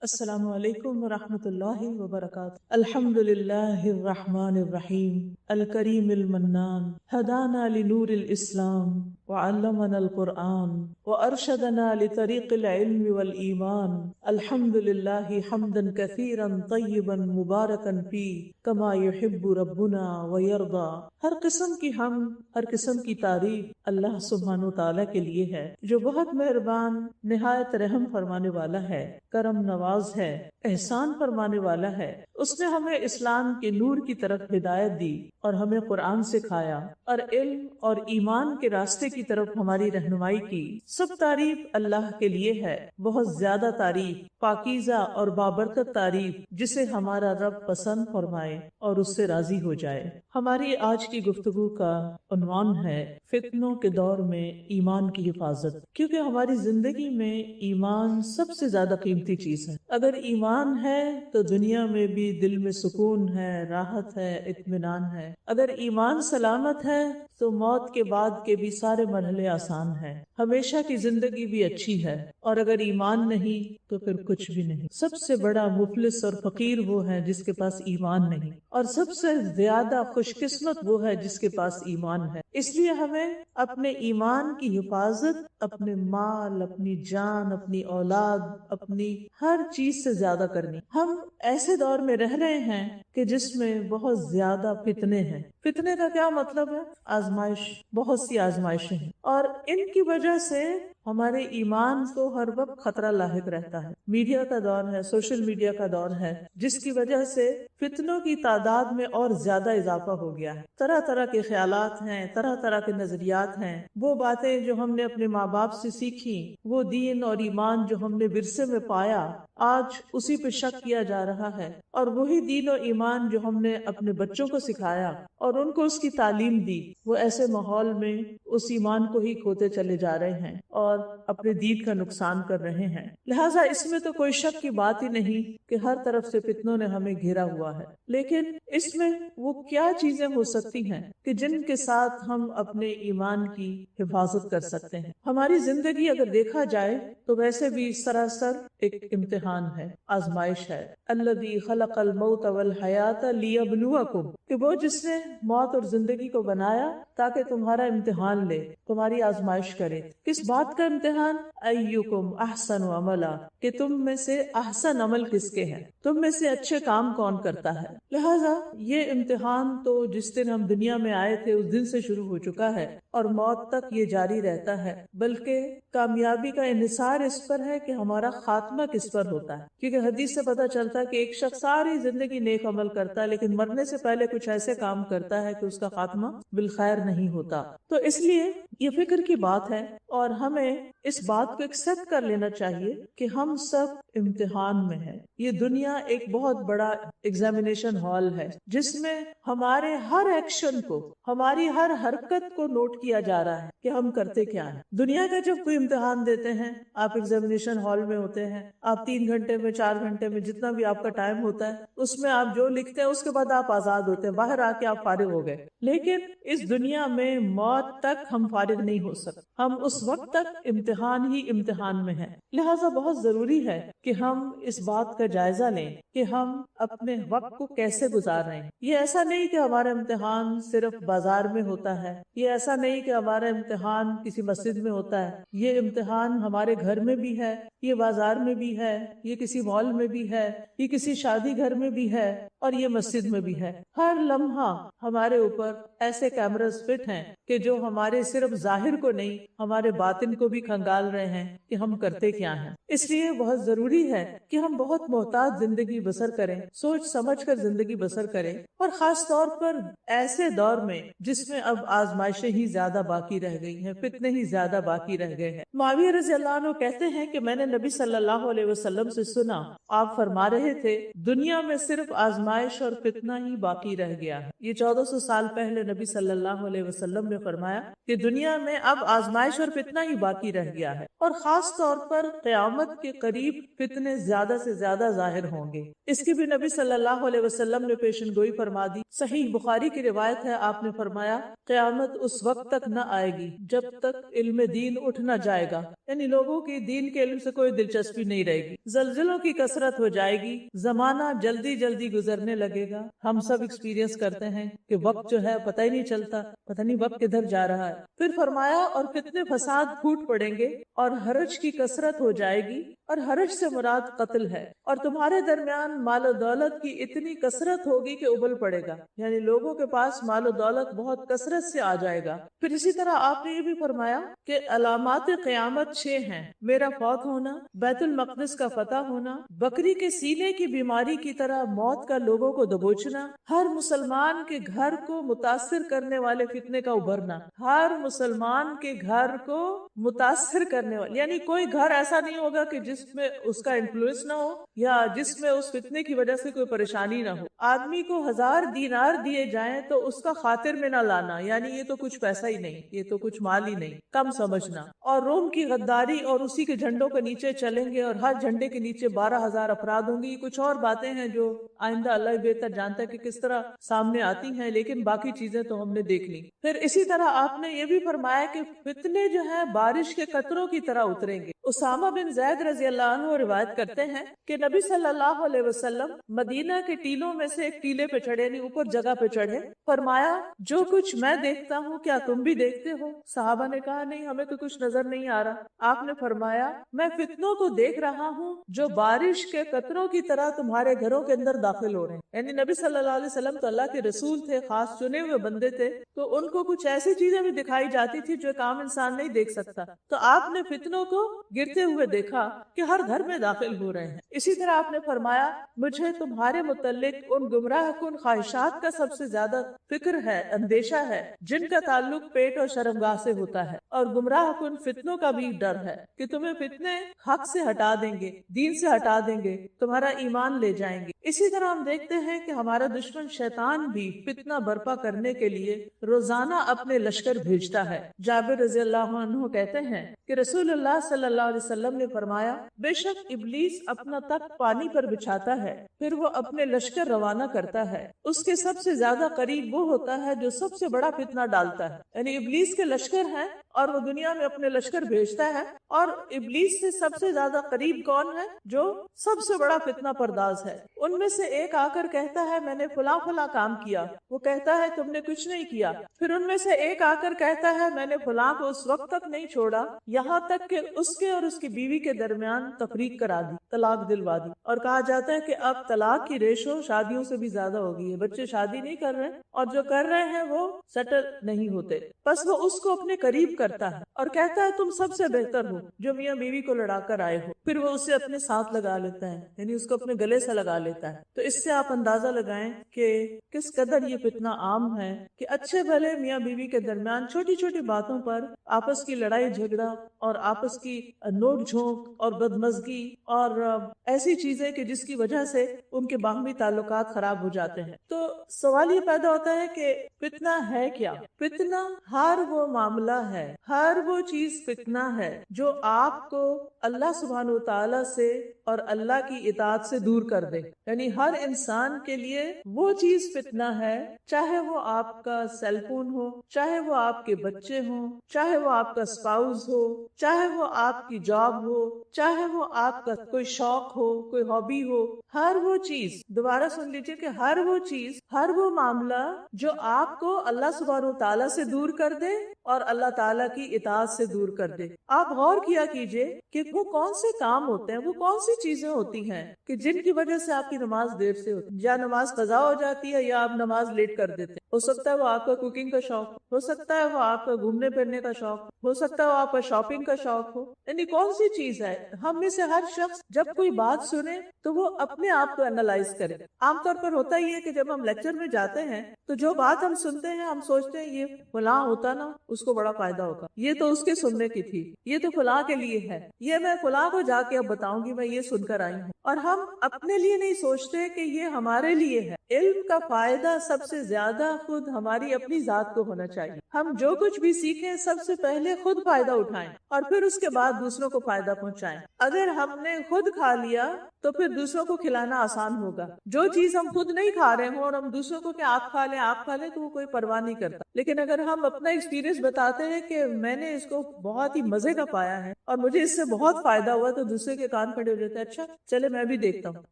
السلام علیکم ورحمۃ اللہ وبرکاتہ۔ الحمد للہ الرحمن الرحیم الکریم المنان ہدانا لنور الاسلام وعلمنا القرآن وارشدنا لطریق العلم والایمان۔ الحمد للہ حمدا کثیرا طیبا مبارکا فیہ کما یحب ربنا ویرضی۔ ہر قسم کی حمد، ہر قسم کی تعریف اللہ سبحانہ وتعالی کے لیے ہے جو بہت مہربان، نہایت رحم فرمانے والا ہے، کرم نواز ہے، احسان فرمانے والا ہے۔ اس نے ہمیں اسلام کے نور کی طرف ہدایت دی اور ہمیں قرآن سکھایا اور علم اور ایمان کے راستے کی طرف ہماری رہنمائی کی۔ سب تعریف اللہ کے لیے ہے، بہت زیادہ تعریف، پاکیزہ اور بابرکت تعریف، جسے ہمارا رب پسند فرمائے اور اس سے راضی ہو جائے۔ ہماری آج کی گفتگو کا عنوان ہے فتنوں کے دور میں ایمان کی حفاظت، کیونکہ ہماری زندگی میں ایمان سب سے زیادہ قیمتی چیز ہے۔ اگر ایمان ہے تو دنیا میں بھی دل میں سکون ہے، راحت ہے، اطمینان ہے۔ اگر ایمان سلامت ہے تو موت کے بعد کے بھی سارے مرحلے آسان ہیں، ہمیشہ کی زندگی بھی اچھی ہے۔ اور اگر ایمان نہیں تو پھر کچھ بھی نہیں۔ سب سے بڑا مفلس اور فقیر وہ ہے جس کے پاس ایمان نہیں، اور سب سے زیادہ خوش قسمت وہ ہے جس کے پاس ایمان ہے۔ اس لیے ہمیں اپنے ایمان کی حفاظت اپنے مال، اپنی جان، اپنی اولاد، اپنی ہر چیز سے زیادہ کرنی۔ ہم ایسے دور میں رہ رہے ہیں کہ جس میں بہت زیادہ فتنے ہیں۔ فتنے کا کیا مطلب ہے؟ آزمائش، بہت سی آزمائشیں ہیں، اور ان کی وجہ سے ہمارے ایمان کو ہر وقت خطرہ لاحق رہتا ہے۔ میڈیا کا دور ہے، سوشل میڈیا کا دور ہے، جس کی وجہ سے فتنوں کی تعداد میں اور زیادہ اضافہ ہو گیا ہے۔ طرح طرح کے خیالات ہیں، طرح طرح کے نظریات ہیں۔ وہ باتیں جو ہم نے اپنے ماں باپ سے سیکھی، وہ دین اور ایمان جو ہم نے ورثے میں پایا، آج اسی پہ شک کیا جا رہا ہے، اور وہی دین و ایمان جو ہم نے اپنے بچوں کو سکھایا اور ان کو اس کی تعلیم دی، وہ ایسے ماحول میں اس ایمان کو ہی کھوتے چلے جا رہے ہیں اور اپنے دین کا نقصان کر رہے ہیں۔ لہٰذا اس میں تو کوئی شک کی بات ہی نہیں کہ ہر طرف سے فتنوں نے ہمیں گھیرا ہوا ہے، لیکن اس میں وہ کیا چیزیں ہو سکتی ہیں کہ جن کے ساتھ ہم اپنے ایمان کی حفاظت کر سکتے ہیں۔ ہماری زندگی اگر دیکھا جائے تو ویسے بھی سراسر ایک امتحان ہے، آزمائش ہے۔ الذی خلق الموت والحیات لیبلوکم، کہ وہ جس نے موت اور زندگی کو بنایا تاکہ تمہارا امتحان لے، تمہاری آزمائش کرے۔ کس بات کا امتحان؟ ایکم احسن عملا، کہ تم میں سے احسن عمل کس کے ہیں، تم میں سے اچھے کام کون کرتا ہے۔ لہٰذا یہ امتحان تو جس دن ہم دنیا میں آئے تھے اس دن سے شروع ہو چکا ہے اور موت تک یہ جاری رہتا ہے، بلکہ کامیابی کا انحصار اس پر ہے کہ ہمارا خاتمہ کس پر ہوتا ہے، کیونکہ حدیث سے پتہ چلتا ہے کہ ایک شخص ساری زندگی نیک عمل کرتا ہے لیکن مرنے سے پہلے کچھ ایسے کام کرتا ہے کہ اس کا خاتمہ بالخیر نہیں ہوتا۔ تو اس لیے یہ فکر کی بات ہے، اور ہمیں اس بات کو ایکسپٹ کر لینا چاہیے کہ ہم سب امتحان میں ہیں۔ یہ دنیا ایک بہت بڑا ایگزامینیشن ہال ہے جس میں ہمارے ہر ایکشن کو، ہماری ہر حرکت کو نوٹ کیا جا رہا ہے کہ ہم کرتے کیا ہیں۔ دنیا کا جب کوئی امتحان دیتے ہیں، آپ ایگزامینیشن ہال میں ہوتے ہیں، آپ 3 گھنٹے میں، 4 گھنٹے میں، جتنا بھی آپ کا ٹائم ہوتا ہے، اس میں آپ جو لکھتے ہیں اس کے بعد آپ آزاد ہوتے ہیں، باہر آ کے آپ فارغ ہو گئے۔ لیکن اس دنیا میں موت تک ہم فارغ نہیں ہو سکتے، ہم اس وقت تک امتحان ہی امتحان میں ہیں۔ لہٰذا بہت ضروری ہے کہ ہم اس بات کا جائزہ لیں کہ ہم اپنے وقت کو کیسے گزار رہے ہیں۔ یہ ایسا نہیں کہ ہمارا امتحان صرف بازار میں ہوتا ہے، یہ ایسا نہیں کہ ہمارا امتحان کسی مسجد میں ہوتا ہے، یہ امتحان ہمارے گھر میں بھی ہے، یہ بازار میں بھی ہے، یہ کسی مال میں بھی ہے، یہ کسی شادی گھر میں بھی ہے، اور یہ مسجد میں بھی ہے۔ ہر لمحہ ہمارے اوپر ایسے کیمراز فٹ ہیں کہ جو ہمارے صرف ظاہر کو نہیں، ہمارے باطن کو بھی کھنگال رہے ہیں کہ ہم کرتے کیا ہیں۔ اس لیے بہت ضروری ہے کہ ہم بہت محتاط زندگی بسر کریں، سوچ سمجھ کر زندگی بسر کریں، اور خاص طور پر ایسے دور میں جس میں اب آزمائشیں ہی زیادہ باقی رہ گئی ہیں، فتنے ہی زیادہ باقی رہ گئے ہیں۔ معاویہ رضی اللہ عنہ کہتے ہیں کہ میں نے نبی صلی اللہ علیہ وسلم سے سنا، آپ فرما رہے تھے دنیا میں صرف آزمائش اور فتنہ ہی باقی رہ گیا ہے۔ یہ 1400 سال پہلے نبی صلی اللہ علیہ وسلم نے فرمایا کہ دنیا میں اب آزمائش اور فتنہ ہی باقی رہ گیا ہے، اور خاص طور پر قیامت کے قریب فتنے زیادہ سے زیادہ ظاہر ہوں گے۔ اس کی بھی نبی صلی اللہ علیہ وسلم نے پیشن گوئی فرما دی۔ صحیح بخاری کی روایت ہے، آپ نے فرمایا قیامت اس وقت تک نہ آئے گی جب تک علم دین اٹھ نہ جائے گا، یعنی لوگوں کی دین کے علم سے کوئی دلچسپی بھی نہیں رہے گی، زلزلوں کی کثرت ہو جائے گی، زمانہ جلدی جلدی گزرنے لگے گا. ہم سب ایکسپیرینس کرتے ہیں کہ وقت جو ہے پتہ ہی نہیں چلتا، پتہ نہیں وقت کدھر جا رہا ہے. پھر فرمایا اور فتنے فساد پھوٹ پڑیں گے اور حرج کی کثرت ہو جائے گی، اور حرج سے مراد قتل ہے، اور تمہارے درمیان مال و دولت کی اتنی کثرت ہوگی کہ ابل پڑے گا، یعنی لوگوں کے پاس مال و دولت بہت کثرت سے آ جائے گا. پھر اسی طرح آپ نے یہ بھی فرمایا کہ علامات قیامت 6 ہیں: میرا فوت ہونا، بیت المقدس کا فتح ہونا، بکری کے سینے کی بیماری کی طرح موت کا لوگوں کو دبوچنا، ہر مسلمان کے گھر کو متاثر کرنے والے فتنے کا ابھرنا. ہر مسلمان کے گھر کو متاثر کرنے والے، یعنی کوئی گھر ایسا نہیں ہوگا کہ جس میں اس کا انفلوئنس نہ ہو یا جس میں اس فتنے کی وجہ سے کوئی پریشانی نہ ہو. آدمی کو 1000 دینار دیے جائیں تو اس کا خاطر میں نہ لانا، یعنی یہ تو کچھ پیسہ ہی نہیں، یہ تو کچھ مال ہی نہیں، کم سمجھنا. اور روم کی غداری اور اسی کے جھنڈوں کے نیچے چلیں گے، اور ہر جھنڈے کے نیچے 12,000 افراد ہوں گے. یہ کچھ اور باتیں ہیں جو آئندہ اللہ بہتر جانتا ہے کہ کس طرح سامنے آتی ہیں، لیکن باقی چیزیں تو ہم نے دیکھ لی. پھر اسی طرح آپ نے یہ بھی فرمایا کہ فتنے جو ہیں بارش کے قطروں کی طرح اتریں گے. اسامہ بن زید رضی اللہ عنہ روایت کرتے ہیں کہ نبی صلی اللہ علیہ وسلم مدینہ کے ٹیلوں میں سے ایک ٹیلے پہ چڑھے، نہیں اوپر جگہ پہ چڑھے. فرمایا جو کچھ میں دیکھتا ہوں کیا تم بھی دیکھتے ہو؟ صحابہ نے کہا نہیں، ہمیں تو کچھ نظر نہیں آ رہا. آپ نے فرمایا میں فتنوں کو دیکھ رہا ہوں جو بارش کے قطروں کی طرح تمہارے گھروں کے اندر داخل ہو رہے ہیں. یعنی نبی صلی اللہ علیہ وسلم تو اللہ کے رسول تھے، خاص چنے ہوئے بندے تھے، تو ان کو کچھ ایسی چیزیں بھی دکھائی جاتی تھی جو ایک عام انسان نہیں دیکھ سکتا. تو آپ نے فتنوں کو گرتے ہوئے دیکھا کہ ہر گھر میں داخل ہو رہے ہیں. اسی طرح آپ نے فرمایا مجھے تمہارے متعلق ان گمراہ کن خواہشات کا سب سے زیادہ فکر ہے، اندیشہ ہے، جن کا تعلق پیٹ اور شرمگاہ سے ہوتا ہے، اور گمراہ کن فتنوں کا بھی ڈر ہے کہ تمہیں فتنے حق سے ہٹا دیں گے، دین سے ہٹا دیں گے، تمہارا ایمان لے جائیں گے. اسی طرح ہم دیکھتے ہیں کہ ہمارا دشمن شیطان بھی فتنہ برپا کرنے کے لیے روزانہ اپنے لشکر بھیجتا ہے. جابر رضی اللہ عنہ کہتے ہیں کہ رسول اللہ صلی اللہ علیہ وسلم نے فرمایا بے شک ابلیس اپنا تخت پانی پر بچھاتا ہے، پھر وہ اپنے لشکر روانہ کرتا ہے. اس کے سب سے زیادہ قریب وہ ہوتا ہے جو سب سے بڑا فتنہ ڈالتا ہے. یعنی ابلیس کے لشکر ہیں اور وہ دنیا میں اپنے لشکر بھیجتا ہے، اور ابلیس سے سب سے زیادہ قریب کون ہے؟ جو سب سے بڑا فتنہ پرداز ہے. ان میں سے ایک آ کر کہتا ہے میں نے فلاں فلاں کام کیا، وہ کہتا ہے تم نے کچھ نہیں کیا. پھر ان میں سے ایک آ کر کہتا ہے میں نے فلاں کو اس وقت تک نہیں چھوڑا یہاں تک کہ اس کے اور اس کی بیوی کے درمیان تفریق کرا دی، طلاق دلوا دی. اور کہا جاتا ہے کہ اب طلاق کی ریشو شادیوں سے بھی زیادہ ہو گئی ہے، بچے شادی نہیں کر رہے، اور جو کر رہے ہیں وہ سیٹل نہیں ہوتے. بس وہ اس کو اپنے قریب کرتا ہے اور کہتا ہے تم سب سے بہتر ہو جو میاں بیوی کو لڑا کر آئے ہو. پھر وہ اسے اپنے ساتھ لگا لیتا ہے، یعنی اس کو اپنے گلے سے لگا لیتا ہے. تو اس سے آپ اندازہ لگائیں کہ کس قدر یہ فتنہ عام ہے کہ اچھے بھلے میاں بیوی کے درمیان چھوٹی چھوٹی باتوں پر آپس کی لڑائی جھگڑا اور آپس کی نوک جھونک اور بدمزگی اور ایسی چیزیں کہ جس کی وجہ سے ان کے باہمی تعلقات خراب ہو جاتے ہیں. تو سوال یہ پیدا ہوتا ہے کہ فتنہ ہے کیا؟ فتنہ ہر وہ معاملہ ہے، ہر وہ چیز فتنہ ہے جو آپ کو اللہ سبحانہ و تعالی سے اور اللہ کی اطاعت سے دور کر دے. یعنی ہر انسان کے لیے وہ چیز فتنہ ہے، چاہے وہ آپ کا سیل فون ہو، چاہے وہ آپ کے بچے ہوں، چاہے وہ آپ کا سپاؤس ہو، چاہے وہ آپ کی جاب ہو، چاہے وہ آپ کا کوئی شوق ہو، کوئی ہابی ہو. ہر وہ چیز، دوبارہ سن لیجئے کہ ہر وہ چیز، ہر وہ معاملہ جو آپ کو اللہ سبحانہ و تعالیٰ سے دور کر دے اور اللہ تعالیٰ کی اطاعت سے دور کر دے. آپ غور کیا کیجئے کہ وہ کون سے کام ہوتے ہیں، وہ کون سی چیزیں ہوتی ہیں کہ جن کی وجہ سے آپ کی نماز دیر سے ہوتی ہے، یا نماز قضا ہو جاتی ہے یا آپ نماز لیٹ کر دیتے ہیں. ہو سکتا ہے وہ آپ کا کوکنگ کا شوق ہو سکتا ہے وہ آپ کا گھومنے پھرنے کا شوق ہو سکتا ہے وہ آپ کا شاپنگ کا شوق ہو. یعنی کون سی چیز ہے؟ ہم میں سے ہر شخص جب کوئی بات سنے تو وہ اپنے آپ کو انالائز کرے. عام طور پر ہوتا ہی ہے کہ جب ہم لیکچر میں جاتے ہیں تو جو بات ہم سنتے ہیں ہم سوچتے ہیں یہ فلاں ہوتا نا اس کو بڑا فائدہ ہوگا، یہ تو اس کے سننے کی تھی، یہ تو فلاں کے لیے ہے، یہ میں فلاں کو جا کے اب بتاؤں گی میں یہ سن کر آئی ہوں. اور ہم اپنے لیے نہیں سوچتے کہ یہ ہمارے لیے ہے. علم کا فائدہ سب سے زیادہ خود ہماری اپنی ذات کو ہونا چاہیے. ہم جو کچھ بھی سیکھیں سب سے پہلے خود فائدہ اٹھائیں اور پھر اس کے بعد دوسروں کو فائدہ پہنچائیں. اگر ہم نے خود کھا لیا تو پھر دوسروں کو کھلانا آسان ہوگا. جو چیز ہم خود نہیں کھا رہے ہوں اور ہم دوسروں کو کہ آپ کھا لیں تو وہ کوئی پرواہ نہیں کرتا. لیکن اگر ہم اپنا ایکسپیرینس بتاتے ہیں کہ میں نے اس کو بہت ہی مزے کا پایا ہے اور مجھے اس سے بہت فائدہ ہوا، تو دوسرے کے کان کھڑے ہو جاتے ہیں، اچھا چلے میں بھی دیکھتا ہوں،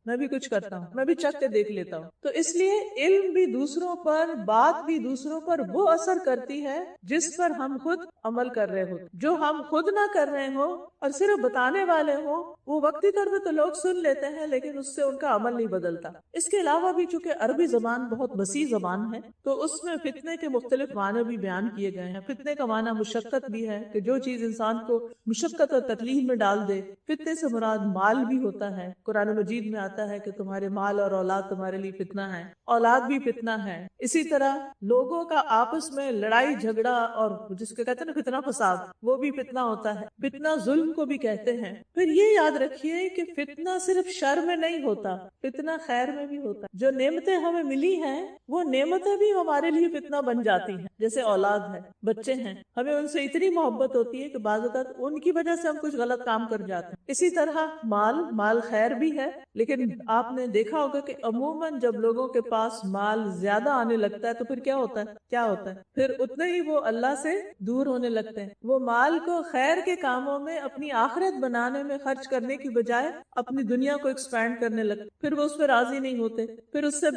میں بھی کچھ کرتا ہوں، میں بھی چکھ کے دیکھ لیتا ہوں. تو اس لیے علم بھی دوسروں پر، بات بھی دوسروں پر وہ اثر کرتی ہے جس پر ہم خود عمل کر رہے ہو. جو ہم خود نہ کر رہے ہوں اور صرف بتانے والے ہوں، وہ وقتی طور پہ تو لوگ سن لیتے ہیں لیکن اس سے ان کا عمل نہیں بدلتا. اس کے علاوہ بھی چونکہ عربی زبان بہت وسیع زبان ہے تو اس میں فتنے کے مختلف معنی بھی بیان کیے گئے ہیں. فتنے کا معنی مشقت بھی ہے کہ جو چیز انسان کو مشقت اور تکلیف میں ڈال دے. فتنے سے مراد مال بھی ہوتا ہے. قرآن مجید میں آتا ہے کہ تمہارے مال اور اولاد تمہارے لیے فتنہ ہے، اولاد بھی فتنہ ہے. اسی طرح لوگوں کا آپس میں لڑائی جھگڑا اور جس کو کہتے ہیں نا فتنہ فساد، وہ بھی فتنہ ہوتا ہے. فتنہ ظلم کو بھی کہتے ہیں. پھر یہ یاد رکھیے کہ فتنہ صرف شر میں نہیں ہوتا، فتنہ خیر میں بھی ہوتا. جو نعمتیں ہمیں ملی ہیں وہ نعمتیں بھی ہمارے لیے فتنہ بن جاتی ہیں. جیسے اولاد ہے، بچے ہیں، ہمیں ان سے اتنی محبت ہوتی ہے کہ بعض اوقات ان کی وجہ سے ہم کچھ غلط کام کر جاتے ہیں. اسی طرح مال خیر بھی ہے، لیکن آپ نے دیکھا ہوگا کہ عموماً جب لوگوں کے پاس مال زیادہ آنے لگتا ہے تو پھر کیا ہوتا ہے پھر اتنے ہی وہ اللہ سے دور ہونے لگتے ہیں. وہ مال کو خیر کے کاموں میں، اپنی آخرت بنانے میں خرچ کرنے کی بجائے اپنی دنیا کو ایکسپینڈ کرنے لگتے. پھر وہ اس پہ راضی نہیں ہوتے، پھر اس سے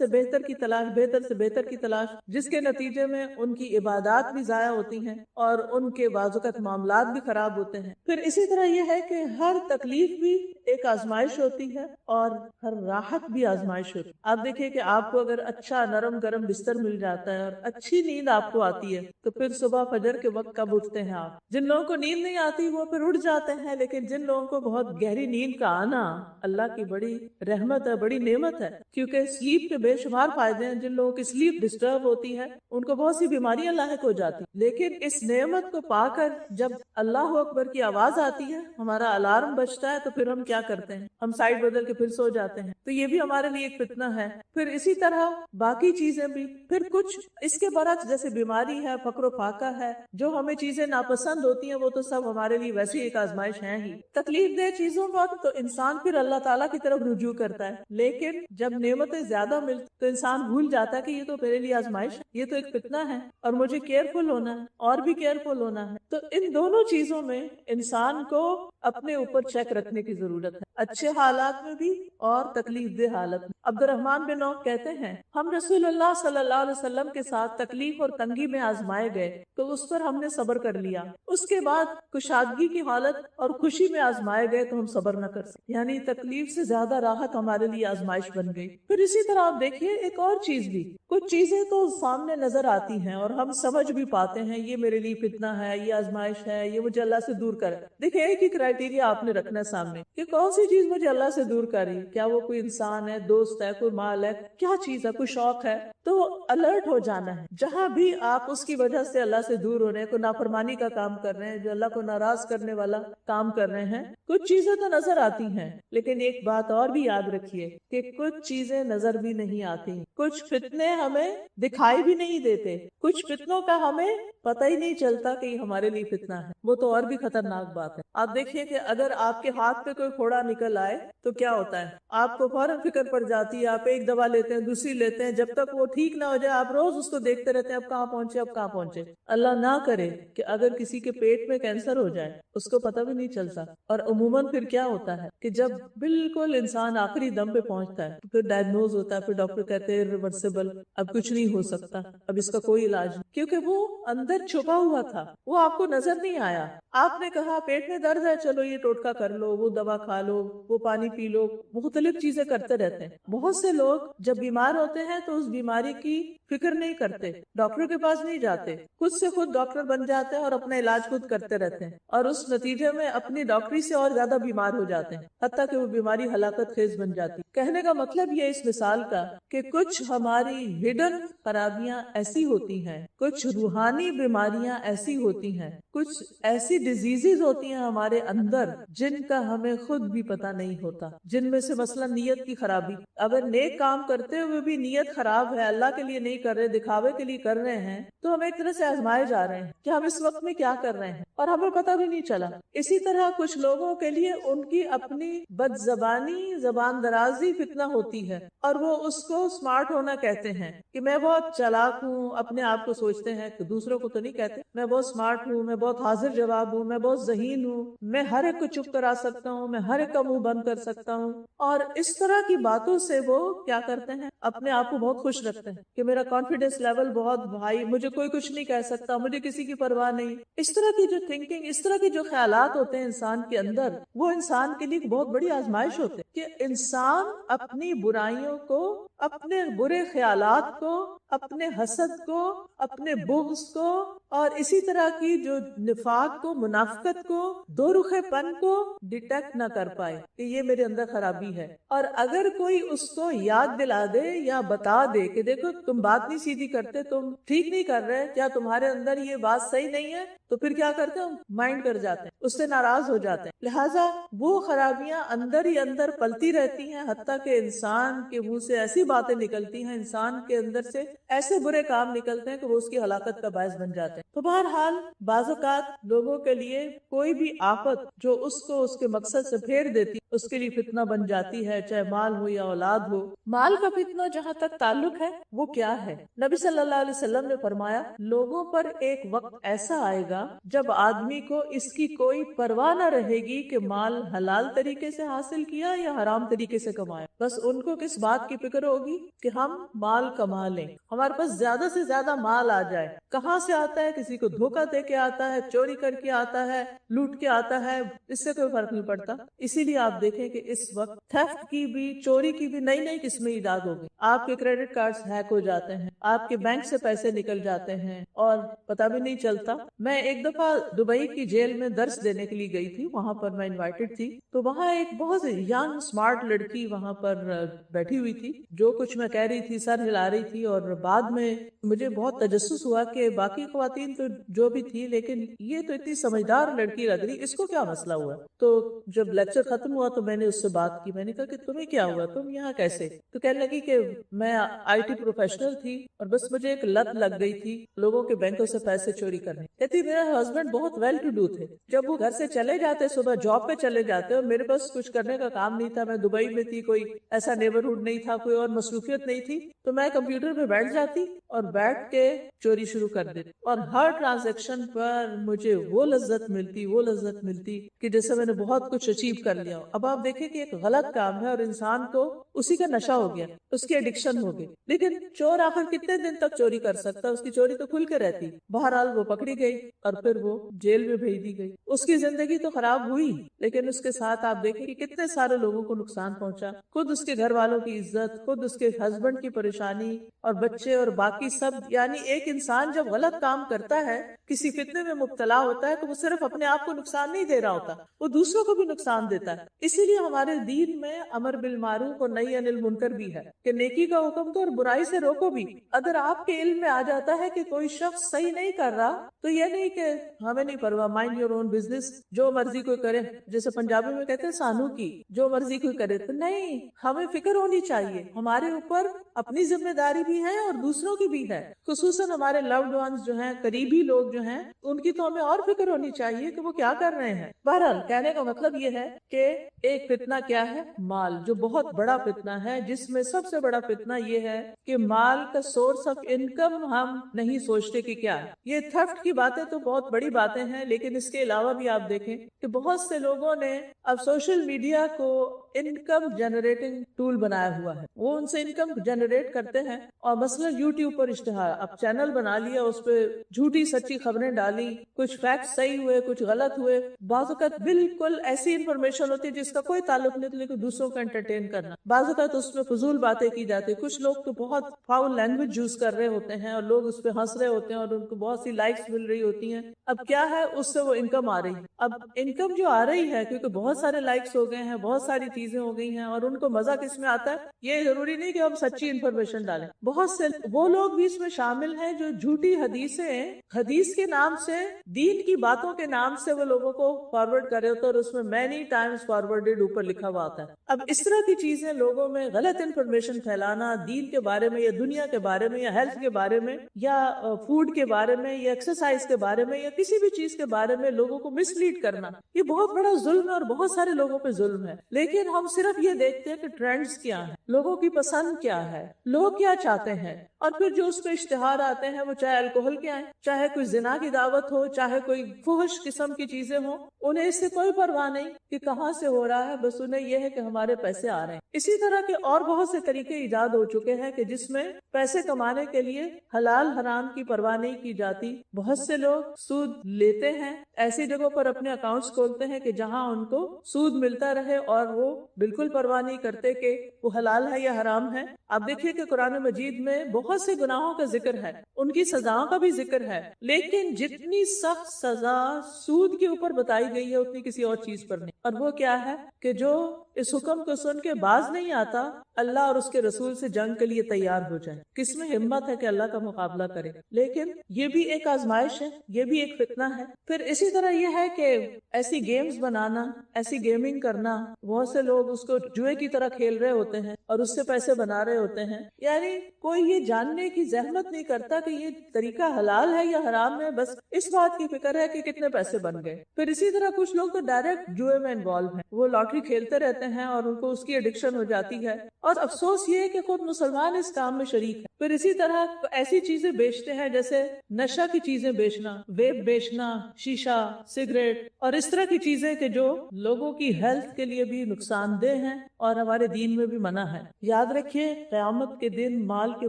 بہتر کی تلاش، بہتر سے بہتر کی تلاش، جس کے نتیجے میں ان کی عبادات بھی ضائع ہوتی ہیں اور ان کے بعض اوقات معاملات بھی خراب ہوتے ہیں. پھر اسی طرح یہ ہے کہ ہر تکلیف بھی ایک آزمائش ہوتی ہے اور ہر راحت بھی آزمائش ہوتی ہے. آپ دیکھیں کہ آپ کو اگر اچھا نرم گرم بستر مل جاتا ہے اور اچھی نیند آپ کو آتی ہے تو پھر صبح فجر کے وقت کب اٹھتے ہیں آپ؟ جن لوگوں کو نیند نہیں آتی وہ پھر اٹھ جاتے ہیں، لیکن جن لوگوں کو بہت گہری نیند کا آنا اللہ کی بڑی رحمت ہے، بڑی نعمت ہے. کیونکہ سلیپ کے بے شمار فائدے ہیں. جن لوگوں کی سلیپ ڈسٹرب ہوتی ہے ان کو بہت سی بیماریاں لاحق ہو جاتی، لیکن اس نعمت کو پا کر جب اللہ اکبر کی آواز آتی ہے، ہمارا الارم بجتا ہے، تو پھر ہم کیا کرتے ہیں؟ ہم سائڈ بدل کے پھر سو جاتے ہیں. تو یہ بھی ہمارے لیے ایک فتنہ ہے. پھر اسی طرح باقی چیزیں بھی، پھر کچھ اس کے برعکس جیسے بیماری ہے، فقر و فاقہ ہے، جو ہمیں چیزیں ناپسند ہوتی ہیں وہ تو سب ہمارے لیے ویسے ایک آزمائش ہیں ہی. تکلیف دہ چیزوں پر تو انسان پھر اللہ تعالیٰ کی طرف رجوع کرتا ہے، لیکن جب نعمتیں زیادہ ملتی تو انسان بھول جاتا ہے کہ یہ تو میرے لیے آزمائش ہے، یہ تو ایک فتنہ ہے اور مجھے کیئرفل ہونا ہے اور بھی کیئرفل ہونا ہے. تو ان دونوں چیزوں میں انسان کو اپنے اوپر چیک رکھنے کی ضرورت ہے، اچھے حالات میں بھی اور تکلیف دہ حالت میں. عبد الرحمن بن عوف کہتے ہیں ہم رسول اللہ صلی اللہ علیہ وسلم کے ساتھ تکلیف اور تنگی میں آزمائے گئے تو اس پر ہم نے صبر کر لیا. اس کے بعد کشادگی کی حالت اور خوشی میں آزمائے گئے تو ہم صبر نہ کر سکے. یعنی تکلیف سے زیادہ راحت ہمارے لیے آزمائش بن گئی. پھر اسی طرح آپ دیکھیے ایک اور چیز بھی، کچھ چیزیں تو سامنے نظر آتی ہیں اور ہم سمجھ بھی پاتے ہیں یہ میرے لیے فتنہ ہے، یہ آزمائش ہے، یہ مجھے اللہ سے دور کرے. دیکھیں ایک ہی کرائٹیریا آپ نے رکھنا ہے سامنے کہ کون سی چیز مجھے اللہ سے دور کر رہی ہے. کیا وہ کوئی انسان ہے، دوست ہے، کوئی مال ہے، کیا چیز ہے، کوئی شوق ہے؟ تو الرٹ ہو جانا ہے. جہاں بھی آپ اس کی وجہ سے اللہ سے دور ہو رہے ہیں، کوئی نافرمانی کا کام کر رہے ہیں، جو اللہ کو ناراض کرنے والا کام کر رہے ہیں، کچھ چیزیں تو نظر آتی ہیں، لیکن ایک بات اور بھی یاد رکھیے کہ کچھ چیزیں نظر بھی نہیں آتی. کچھ فتنے ہمیں دکھائی بھی نہیں دیتے، کچھ فتنوں کا ہمیں پتہ ہی نہیں چلتا کہ یہ ہمارے لیے فتنہ ہے. وہ تو اور بھی خطرناک بات ہے. آپ دیکھیے کہ اگر آپ کے ہاتھ پہ کوئی پھوڑا نکل آئے تو کیا ہوتا ہے؟ آپ کو فوراً فکر پڑ جاتی ہے، آپ ایک دوا لیتے ہیں، دوسری لیتے ہیں، جب تک وہ ٹھیک نہ ہو جائے آپ روز اس کو دیکھتے رہتے ہیں اب کہاں پہنچے، اب کہاں پہنچے. اللہ نہ کرے کہ اگر کسی کے پیٹ میں کینسر ہو جائے اس کو پتہ بھی نہیں چلتا. اور عموماً پھر کیا ہوتا ہے کہ جب بالکل انسان آخری دم پہ پہنچتا ہے تو پھر ڈائگنوز ہوتا ہے، پھر ڈاکٹر کہتے ہیں ریورسیبل، اب کچھ نہیں ہو سکتا، اب اس کا کوئی علاج نہیں، کیونکہ وہ اندر چھپا ہوا تھا، وہ آپ کو نظر نہیں آیا. آپ نے کہا پیٹ میں درد ہے، چلو یہ ٹوٹکا کر لو، وہ دوا کھا لو، وہ پانی پی لو، مختلف چیزیں کرتے رہتے ہیں. بہت سے لوگ جب بیمار ہوتے ہیں تو اس بیماری کی فکر نہیں کرتے، ڈاکٹر کے پاس نہیں جاتے، خود سے خود ڈاکٹر بن جاتے ہیں اور اپنا علاج خود کرتے رہتے ہیں اور اس نتیجے میں اپنی ڈاکٹری سے اور زیادہ بیمار ہو جاتے ہیں، حتیٰ کہ وہ بیماری ہلاکت خیز بن جاتی. کہنے کا مطلب یہ اس مثال کا کہ کچھ ہماری ہڈن خرابیاں ایسی ہوتی ہیں، کچھ روحانی بیماریاں ایسی ہوتی ہیں، کچھ ایسی ڈیزیزز ہوتی ہیں ہمارے اندر جن کا ہمیں خود بھی پتہ نہیں ہوتا، جن میں سے مثلا نیت کی خرابی. اگر نیک کام کرتے ہوئے بھی نیت خراب ہے، اللہ کے لیے نہیں کر رہے، دکھاوے کے لیے کر رہے ہیں، تو ہم ایک طرح سے آزمائے جا رہے ہیں کہ ہم اس وقت میں کیا کر رہے ہیں اور ہمیں پتہ بھی نہیں چلا. اسی طرح کچھ لوگوں کے لیے ان کی اپنی بد زبانی، زبان درازی فتنہ ہوتی ہے، اور وہ اس کو اسمارٹ ہونا کہتے ہیں کہ میں بہت چالاک ہوں، اپنے آپ کو سوچتے ہیں کہ دوسروں کو تو نہیں کہتے، میں بہت اسمارٹ ہوں، میں بہت حاضر جواب ہوں، میں بہت ذہین ہوں، میں ہر ایک کو چپ کرا سکتا ہوں، میں ہر ایک کا منہ بند کر سکتا ہوں. اور اس طرح کی باتوں سے وہ کیا کرتے ہیں، اپنے آپ کو بہت خوش رکھتے ہیں کہ میرا کانفیڈنس لیول بہت بھائی، مجھے کوئی کچھ نہیں کہہ سکتا، مجھے کسی کی پرواہ نہیں. اس طرح کی جو تھنکنگ، اس طرح کی جو خیالات ہوتے ہیں انسان کے اندر، وہ انسان کے لیے بہت بڑی آزمائش ہوتے ہیں کہ انسان اپنی برائیوں کو، اپنے برے خیالات کو، اپنے حسد کو، اپنے بغض کو، اور اسی طرح کی جو نفاق کو، منافقت کو، دو رخے پن کو ڈیٹیکٹ نہ کر پائے کہ یہ میرے اندر خرابی ہے. اور اگر کوئی اس کو یاد دلا دے یا بتا دے کہ دیکھو تم بات نہیں سیدھی کرتے، تم ٹھیک نہیں کر رہے، کیا تمہارے اندر یہ بات صحیح نہیں ہے، تو پھر کیا کرتے ہیں، مائنڈ کر جاتے ہیں، اس سے ناراض ہو جاتے ہیں. لہٰذا وہ خرابیاں اندر ہی اندر پلتی رہتی ہیں، حتیٰ کہ انسان کے منہ سے ایسی باتیں نکلتی ہیں، انسان کے اندر سے ایسے برے کام نکلتے ہیں کہ وہ اس کی ہلاکت کا باعث بن جاتے ہیں. تو بہرحال بعض اوقات لوگوں کے لیے کوئی بھی آفت جو اس کو اس کے مقصد سے پھیر دیتی، اس کے لیے فتنہ بن جاتی ہے، چاہے مال ہو یا اولاد ہو. مال کا فتنہ جہاں تک تعلق ہے وہ کیا ہے، نبی صلی اللہ علیہ وسلم نے فرمایا لوگوں پر ایک وقت ایسا آئے گا جب آدمی کو اس کی کوئی پرواہ نہ رہے گی کہ مال حلال طریقے سے حاصل کیا یا حرام طریقے سے کمایا. بس ان کو کس بات کی فکر ہوگی کہ ہم مال کما لیں، ہمارے پاس زیادہ سے زیادہ مال آ جائے. کہاں سے آتا ہے، کسی کو دھوکہ دے کے آتا ہے، چوری کر کے آتا ہے، لوٹ کے آتا ہے، اس سے کوئی فرق نہیں پڑتا. اسی لیے آپ دیکھیں کہ اس وقت تھیفٹ کی بھی، چوری کی بھی نئی نئی قسمیں ایجاد ہو گئی. آپ کے کریڈٹ کارڈز ہیک ہو جاتے ہیں، آپ کے بینک سے پیسے نکل جاتے ہیں اور پتہ بھی نہیں چلتا. میں ایک دفعہ دبئی کی جیل میں درس دینے کے لیے گئی تھی، وہاں پر میں انوائٹڈ تھی. تو وہاں ایک بہت ینگ اسمارٹ لڑکی وہاں پر بیٹھی ہوئی تھی، جو کچھ میں کہہ رہی تھی سر ہلا رہی تھی. اور بعد میں مجھے بہت تجسس ہوا کہ باقی خواتین تو جو بھی تھی، لیکن یہ تو اتنی سمجھدار لڑکی لگ رہی، اس کو کیا مسئلہ ہوا. تو جب لیکچر ختم ہوا تو میں نے اس سے بات کی، میں نے کہا کہ تمہیں کیا ہوا، تم یہاں کیسے. تو کہنے لگی کہ میں آئی ٹی پروفیشنل تھی اور بس مجھے ایک لت لگ گئی تھی لوگوں کے بینکوں سے پیسے چوری کرنے. کہتی میرا ہسبینڈ بہت ویل ٹو ڈو تھے، جب وہ گھر سے چلے جاتے، صبح جاب پہ چلے جاتے اور میرے پاس کچھ کرنے کا کام نہیں تھا، میں دبئی میں تھی، کوئی ایسا نیبرہڈ نہیں تھا، کوئی اور مصروفیت نہیں تھی، تو میں کمپیوٹر پہ بیٹھ جاتی اور بیٹھ کے چوری شروع کر دیتی. اور ہر ٹرانزیکشن پر مجھے وہ لذت ملتی کہ جیسے میں نے بہت کچھ اچیو کر لیا. اب آپ دیکھیں کہ ایک غلط کام ہے اور انسان کو اسی کا نشہ ہو گیا، اس کی ایڈکشن ہو گئی. لیکن چور آخر کتنے دن تک چوری کر سکتا، اس کی چوری تو کھل کے رہتی. بہرحال وہ پکڑی گئی اور پھر وہ جیل میں بھیج دی گئی. اس کی زندگی تو خراب ہوئی، لیکن اس کے ساتھ آپ دیکھیں کہ کتنے سارے لوگوں کو نقصان پہنچا. خود اس کے گھر والوں کی عزت، خود اس کے ہسبینڈ کی پریشانی اور بچے اور باقی سب. یعنی ایک انسان جب غلط کام کرتا ہے، کسی فتنے میں مبتلا ہوتا ہے، تو وہ صرف اپنے آپ کو نقصان نہیں دے رہا ہوتا، وہ دوسروں کو بھی نقصان دیتا ہے. اسی لیے ہمارے دین میں امر بالمعروف اور نہی عن المنکر بھی ہے کہ نیکی کا حکم دو اور برائی سے روکو بھی. اگر آپ کے علم میں آ جاتا ہے کہ کوئی شخص صحیح نہیں کر رہا، تو یہ نہیں کہ ہمیں نہیں پرواہ، مائنڈ یور اون بزنس، جو مرضی کوئی کرے، جیسے پنجابی میں کہتے ہیں سانو کی، جو مرضی کوئی کرے. تو نہیں، ہمیں فکر ہونی چاہیے، ہمارے اوپر اپنی ذمہ داری بھی ہے اور دوسروں کی بھی ہے. خصوصاً ہمارے لوڈ ونز جو ہیں، قریبی لوگ جو ہیں، ان کی تو ہمیں اور فکر ہونی چاہیے کہ وہ کیا کر رہے ہیں. بہرحال کہنے کا مطلب یہ ہے کہ ایک فتنہ کیا ہے، مال، جو بہت بڑا فتنہ ہے، جس میں سب سے بڑا فتنہ یہ ہے کہ مال کا سورس آف انکم ہم نہیں سوچتے کہ کیا ہے. یہ تھفٹ کی باتیں تو بہت بڑی باتیں ہیں، لیکن اس کے علاوہ بھی آپ دیکھیں کہ بہت سے لوگوں نے اب سوشل میڈیا کو انکم جنریٹنگ ٹول بنایا ہوا ہے. وہ ان سے انکم جنریٹ کرتے ہیں، اور مثلا یوٹیوب پر اشتہار، اب چینل بنا لیا، اس پہ جھوٹی سچی خبریں ڈالی، کچھ فیکٹ صحیح ہوئے، کچھ غلط ہوئے، بعض اوقات بالکل ایسی انفارمیشن ہوتی ہے جس کا کوئی تعلق نہیں، لیکن دوسروں کو انٹرٹین کرنا. بعض اوقات اس میں فضول باتیں کی جاتی. کچھ لوگ تو بہت فاؤل لینگویج یوز کر رہے ہوتے ہیں اور لوگ اس پہ ہنس رہے ہوتے ہیں اور ان کو بہت سی لائکس مل رہی ہوتی ہیں. اب کیا ہے اس سے وہ انکم آ رہی ہے. اب انکم جو آ رہی ہے کیونکہ بہت سارے لائکس ہو گئے ہیں، بہت ساری چیزیں ہو گئی ہیں، اور ان کو مزہ کس میں آتا ہے؟ یہ ضروری نہیں کہ ہم سچی انفارمیشن ڈالیں. بہت سے وہ لوگ بھی اس میں شامل ہیں جو جھوٹی حدیثیں، حدیث کے نام سے، دین کی باتوں کے نام سے وہ لوگوں کو فارورڈ کرے ہوتے، اور اس میں مینی ٹائمز فارورڈڈ اوپر لکھا ہوا آتا ہے. اب اس طرح کی چیزیں لوگوں میں غلط انفارمیشن پھیلانا، دین کے بارے میں یا دنیا کے بارے میں یا ہیلتھ کے بارے میں یا فوڈ کے بارے میں یا ایکسرسائز کے بارے میں یا کسی بھی چیز کے بارے میں لوگوں کو مس لیڈ کرنا، یہ بہت بڑا ظلم ہے اور بہت سارے لوگوں پہ ظلم ہے. لیکن ہم صرف یہ دیکھتے ہیں کہ ٹرینڈز کیا ہیں، لوگوں کی پسند کیا ہے، لوگ کیا چاہتے ہیں، اور پھر جو اس پہ اشتہار آتے ہیں وہ چاہے الکوہل کے آئیں، چاہے کوئی زنا کی دعوت ہو، چاہے کوئی فحش قسم کی چیزیں ہوں، انہیں اس سے کوئی پرواہ نہیں کہ کہاں سے ہو رہا ہے، بس انہیں یہ ہے کہ ہمارے پیسے آ رہے ہیں. اسی طرح کے اور بہت سے طریقے ایجاد ہو چکے ہیں کہ جس میں پیسے کمانے کے لیے حلال حرام کی پرواہ نہیں کی جاتی. بہت سے لوگ سود لیتے ہیں، ایسی جگہوں پر اپنے اکاؤنٹس کھولتے ہیں کہ جہاں ان کو سود ملتا رہے، اور وہ بالکل پرواہ نہیں کرتے کہ وہ حلال ہے یا حرام ہے. آپ دیکھیے کہ قرآن مجید میں بہت سے گناہوں کا ذکر ہے، ان کی سزاؤں کا بھی ذکر ہے، لیکن جتنی سخت سزا سود کے اوپر بتائی گئی ہے اتنی کسی اور چیز پر نہیں. اور وہ کیا ہے کہ جو اس حکم کو سن کے باز نہیں آتا اللہ اور اس کے رسول سے جنگ کے لیے تیار ہو جائے. کس میں ہمت ہے کہ اللہ کا مقابلہ کرے؟ لیکن یہ بھی ایک آزمائش ہے، یہ بھی ایک فتنہ ہے. پھر اسی طرح یہ ہے کہ ایسی گیمز بنانا، ایسی گیمنگ کرنا، بہت سے لوگ اس کو جوئے کی طرح کھیل رہے ہوتے ہیں اور اس سے پیسے بنا رہے ہوتے ہیں. یعنی کوئی یہ جاننے کی زحمت نہیں کرتا کہ یہ طریقہ حلال ہے یا حرام ہے، بس اس بات کی فکر ہے کہ کتنے پیسے بن گئے. پھر اسی طرح کچھ لوگ تو ڈائریکٹ جوئے میں انوالو ہیں، وہ لاٹری کھیلتے رہتے ہیں اور ان کو اس کی ایڈکشن ہو جاتی ہے، اور افسوس یہ ہے کہ خود مسلمان اس کام میں شریک ہے. پھر اسی طرح ایسی چیزیں بیچتے ہیں جیسے نشہ کی چیزیں بیچنا، ویپ بیچنا، شیشہ، سگریٹ اور اس طرح کی چیزیں کہ جو لوگوں کی ہیلتھ کے لیے بھی نقصان دہ ہیں اور ہمارے دین میں بھی منع ہے. یاد رکھیے قیامت کے دن مال کے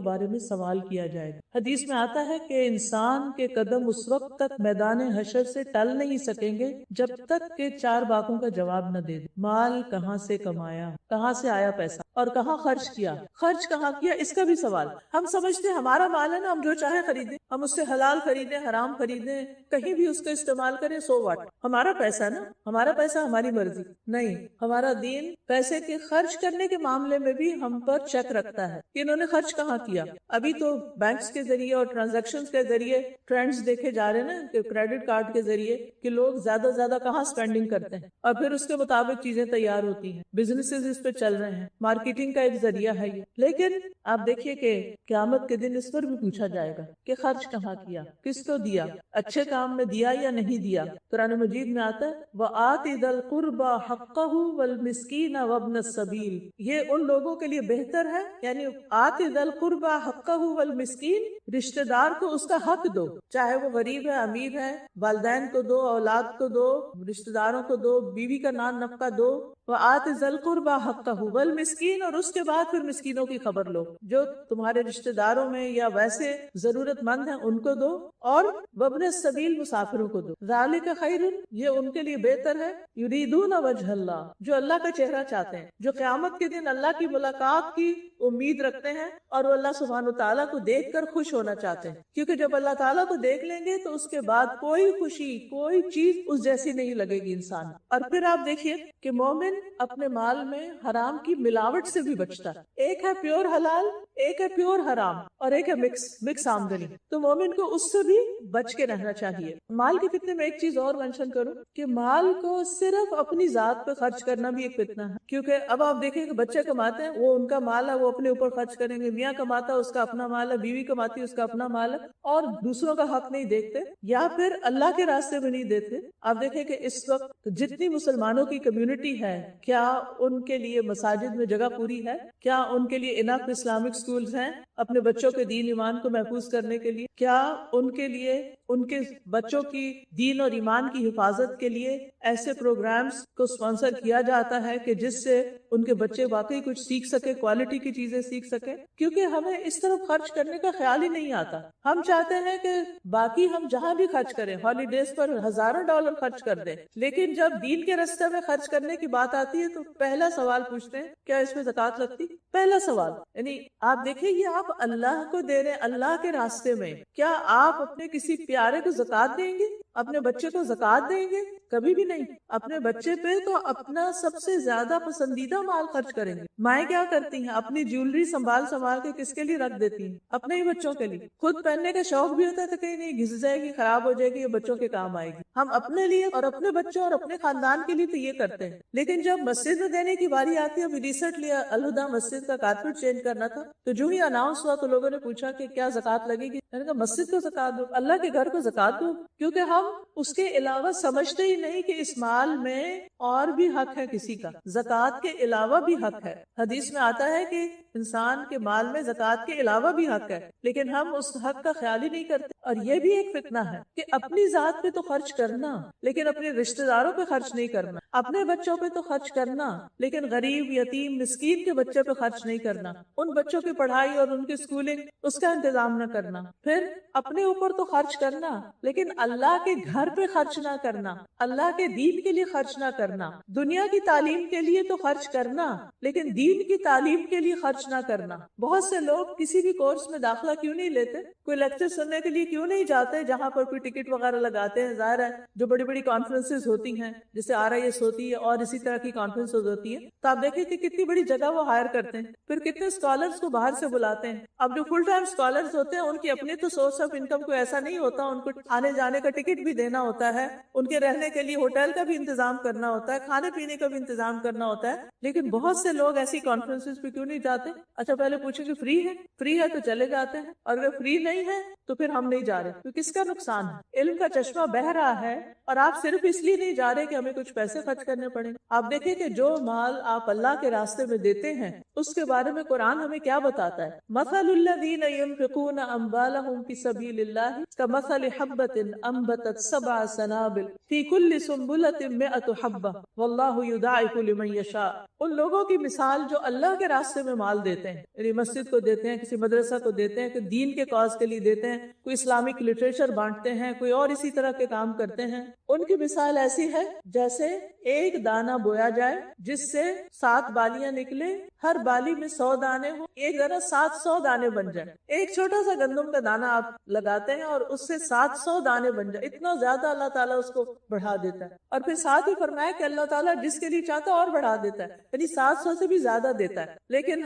بارے میں سوال کیا جائے گا. حدیث میں آتا ہے کہ انسان کے قدم اس وقت تک میدان حشر سے ٹل نہیں سکیں گے جب تک کہ 4 باتوں کا جواب نہ دے دیں. مال کہاں سے کمایا، کہاں سے آیا پیسہ، اور کہاں خرچ کیا، خرچ کہاں کیا، اس کا بھی سوال. ہم سمجھتے ہیں ہمارا مال ہے نا، ہم جو چاہے خریدیں، ہم اس سے حلال خریدیں، حرام خریدیں، کہیں بھی اس کا استعمال کریں، سو واٹ، ہمارا پیسہ نا، ہمارا پیسہ ہماری مرضی. نہیں، ہمارا دین پیسے کے خرچ کرنے کے معاملے میں بھی ہم پر چیک رکھتا ہے کہ انہوں نے خرچ کہاں کیا. ابھی تو بینکس کے ذریعے اور ٹرانزیکشن کے ذریعے ٹرینڈز دیکھے جا رہے ہیں نا کہ کریڈٹ کارڈ کے ذریعے کہ لوگ زیادہ سے زیادہ کہاں اسپینڈنگ کرتے ہیں، اور پھر اس کے مطابق چیزیں تیار ہوتی ہیں. بزنسز اس پہ چل رہے ہیں، مارکیٹنگ کا ایک ذریعہ ہے یہ. لیکن آپ دیکھیے کہ قیامت کے دن اس پر بھی پوچھا جائے گا کہ خرچ کہاں کیا، کس کو دیا، اچھے کام میں دیا یا نہیں دیا. قرآن مجید میں آتا ہے وَآتِ ذَا الْقُرْبَى حَقَّهُ وَالْمِسْكِينَ وَابْنَ السَّبِيلِ. یہ ان لوگوں کے لیے بہتر ہے، یعنی آتِ ذَا الْقُرْبَى حَقَّهُ وَالْمِسْكِينَ، رشتہ دار کو اس کا حق دو، چاہے وہ غریب ہے، امیر ہے، والدین کو دو، اولاد کو دو، رشتہ داروں کو دو، بیوی کا نان نفقہ دو. وَآتِ ذَا الْقُرْبَى حَقَّهُ وَالْمِسْكِينَ، اور اس کے بعد پھر مسکینوں کی خبر لو، جو تمہارے رشتہ داروں میں یا ویسے ضرورت مند ہیں ان کو دو، اور وابن السبیل مسافروں کو دو. ذالک خیر، یہ ان کے لیے بہتر ہے. یریدون وجہ اللہ، جو اللہ کا چہرہ چاہتے ہیں، جو قیامت کے دن اللہ کی ملاقات کی امید رکھتے ہیں اور وہ اللہ سبحانہ تعالیٰ کو دیکھ کر خوش ہونا چاہتے ہیں. کیونکہ جب اللہ تعالیٰ کو دیکھ لیں گے تو اس کے بعد کوئی خوشی، کوئی چیز اس جیسی نہیں لگے گی انسان. اور پھر آپ دیکھیے کہ مومن اپنے مال میں حرام کی ملاوٹ سے بھی بچتا ہے. ایک ہے پیور حلال، ایک ہے پیور حرام، اور ایک ہے مکس آمدنی. تو مومن کو اس سے بھی بچ کے رہنا چاہیے. مال کے فتنے میں ایک چیز اور مینشن کروں کہ مال کو صرف اپنی ذات پہ خرچ کرنا بھی ایک فتنہ ہے. کیونکہ اب آپ دیکھیں کہ بچے کماتے ہیں، وہ ان کا مال ہے، وہ اپنے اوپر خرچ کریں گے. میاں کماتا ہے، اس کا اپنا مال ہے، بیوی کماتی ہے، اس کا اپنا مال ہے، اور دوسروں کا حق نہیں دیکھتے یا پھر اللہ کے راستے میں نہیں دیتے. آپ دیکھیں کہ اس وقت جتنی مسلمانوں کی کمیونٹی ہے، کیا ان کے لیے مساجد میں جگہ پوری ہے؟ کیا ان کے لیے انف اسلامک سکولز ہیں اپنے بچوں کے دین ایمان کو محفوظ کرنے کے لیے؟ کیا ان کے لیے ان کے بچوں کی دین اور ایمان کی حفاظت کے لیے ایسے پروگرامز کو اسپانسر کیا جاتا ہے کہ جس سے ان کے بچے واقعی کچھ سیکھ سکے، کوالٹی کی چیزیں سیکھ سکے؟ کیونکہ ہمیں اس طرف خرچ کرنے کا خیال ہی نہیں آتا. ہم چاہتے ہیں کہ باقی ہم جہاں بھی خرچ کریں، ہالیڈیز پر ہزاروں ڈالر خرچ کر دیں، لیکن جب دین کے راستے میں خرچ کرنے کی بات آتی ہے تو پہلا سوال پوچھتے ہیں کیا اس میں زکوٰۃ لگتی؟ پہلا سوال. یعنی آپ دیکھیں یہ آپ آپ اللہ کو دے رہے ہیں اللہ کے راستے میں، کیا آپ اپنے کسی پیارے کو زکوٰۃ دیں گے؟ اپنے بچے کو زکوٰۃ دیں گے؟ کبھی بھی نہیں۔ اپنے بچے پہ تو اپنا سب سے زیادہ پسندیدہ مال خرچ کریں گے۔ مائیں کیا کرتی ہیں؟ اپنی جیولری سنبھال سنبھال کے کس کے لیے رکھ دیتی ہیں؟ اپنے ہی بچوں کے لیے۔ خود پہننے کا شوق بھی ہوتا ہے تو کہیں نہیں گھس جائے گی، خراب ہو جائے گی، یہ بچوں کے کام آئے گی۔ ہم اپنے لیے اور اپنے بچوں اور اپنے خاندان کے لیے تو یہ کرتے ہیں، لیکن جب مسجد میں دینے کی باری آتی ہے، ابھی ریسنٹلی الہدا مسجد کا کارپیٹ چینج کرنا تھا، تو جو ہی اناؤنس ہوا تو لوگوں نے پوچھا کہ کیا زکوٰۃ لگے گی؟ میں نے کہا مسجد کو زکوٰۃ دو، اللہ کے گھر کو زکوٰۃ دو، کیونکہ ہم اس کے علاوہ سمجھتے ہی نہیں کہ اس مال میں اور بھی حق ہے کسی کا، زکوٰۃ کے علاوہ بھی حق ہے۔ حدیث میں آتا ہے کہ انسان کے مال میں زکوٰۃ کے علاوہ بھی حق ہے، لیکن ہم اس حق کا خیال ہی نہیں کرتے۔ اور یہ بھی ایک فتنہ ہے کہ اپنی ذات پہ تو خرچ کرنا لیکن اپنے رشتہ داروں پہ خرچ نہیں کرنا، اپنے بچوں پہ تو خرچ کرنا لیکن غریب، یتیم، مسکین کے بچے پہ خرچ نہیں کرنا، ان بچوں کی پڑھائی اور ان کی اسکولنگ اس کا انتظام نہ کرنا۔ پھر اپنے اوپر تو خرچ کرنا لیکن اللہ کے گھر پہ خرچ نہ کرنا، اللہ کے دین کے لیے خرچ نہ کرنا، دنیا کی تعلیم کے لیے تو خرچ کرنا لیکن دین کی تعلیم کے لیے خرچ نہ کرنا۔ بہت سے لوگ کسی بھی کورس میں داخلہ کیوں نہیں لیتے، کوئی لیکچر سننے کے لیے کیوں نہیں جاتے جہاں پر کوئی ٹکٹ وغیرہ لگاتے ہیں؟ ظاہر ہے جو بڑی بڑی کانفرنسز ہوتی ہیں جیسے RIS ہوتی ہے اور اسی طرح کی کانفرنسز ہوتی ہیں، تو آپ دیکھیں کہ کتنی بڑی جگہ وہ ہائر کرتے ہیں، پھر کتنے اسکالرس کو باہر سے بلاتے ہیں۔ اب جو فل ٹائم اسکالرس ہوتے ہیں ان کی اپنی تو سورس آف انکم کوئی ایسا نہیں ہوتا، ان کو آنے جانے کا ٹکٹ بھی دینا ہوتا ہے، ان کے رہنے کے لیے ہوٹل کا بھی انتظام کرنا ہوتا ہے، کھانے پینے کا بھی انتظام کرنا ہوتا ہے، لیکن بہت سے لوگ ایسی کانفرنسز پہ کیوں نہیں جاتے؟ اچھا پہلے پوچھیں کہ فری ہے تو چلے جاتے ہیں، اور اگر فری نہیں ہے تو پھر ہم نہیں جا رہے، تو کس کا نقصان ہے؟ علم کا چشمہ بہہ رہا ہے اور آپ صرف اس لیے نہیں جا رہے کہ ہمیں کچھ پیسے خرچ کرنے پڑیں۔ آپ دیکھیں کہ جو مال آپ اللہ کے راستے میں دیتے ہیں اس کے بارے میں قرآن ہمیں کیا بتاتا ہے؟ مثل الذین ينفقون اموالهم فی سبیل اللہ کمثل حبۃ انبتت 7 سنابل فی کل سنبلۃ 100 حبۃ واللہ یضاعف لمن یشاء۔ ان لوگوں کی مثال جو اللہ کے راستے میں مال دیتے ہیں، یعنی مسجد کو دیتے ہیں، کسی مدرسہ کو دیتے ہیں، کہ دین کے کاز کے لیے دیتے ہیں، کوئی اسلامک لٹریچر بانٹتے ہیں، کوئی اور اسی طرح کے کام کرتے ہیں، ان کی مثال ایسی ہے جیسے ایک دانہ بویا جائے جس سے 7 بالیاں نکلے، ہر بالی میں 100 دانے ہوں، ایک دانہ 700 دانے بن جائے۔ ایک چھوٹا سا گندم کا دانہ آپ لگاتے ہیں اور اس سے 700 دانے بن جائے، اتنا زیادہ اللہ تعالیٰ اس کو بڑھا دیتا ہے۔ اور پھر ساتھ ہی فرمایا کہ اللہ تعالیٰ جس کے لیے چاہتا اور بڑھا دیتا ہے، یعنی 700 سے بھی زیادہ دیتا ہے۔ لیکن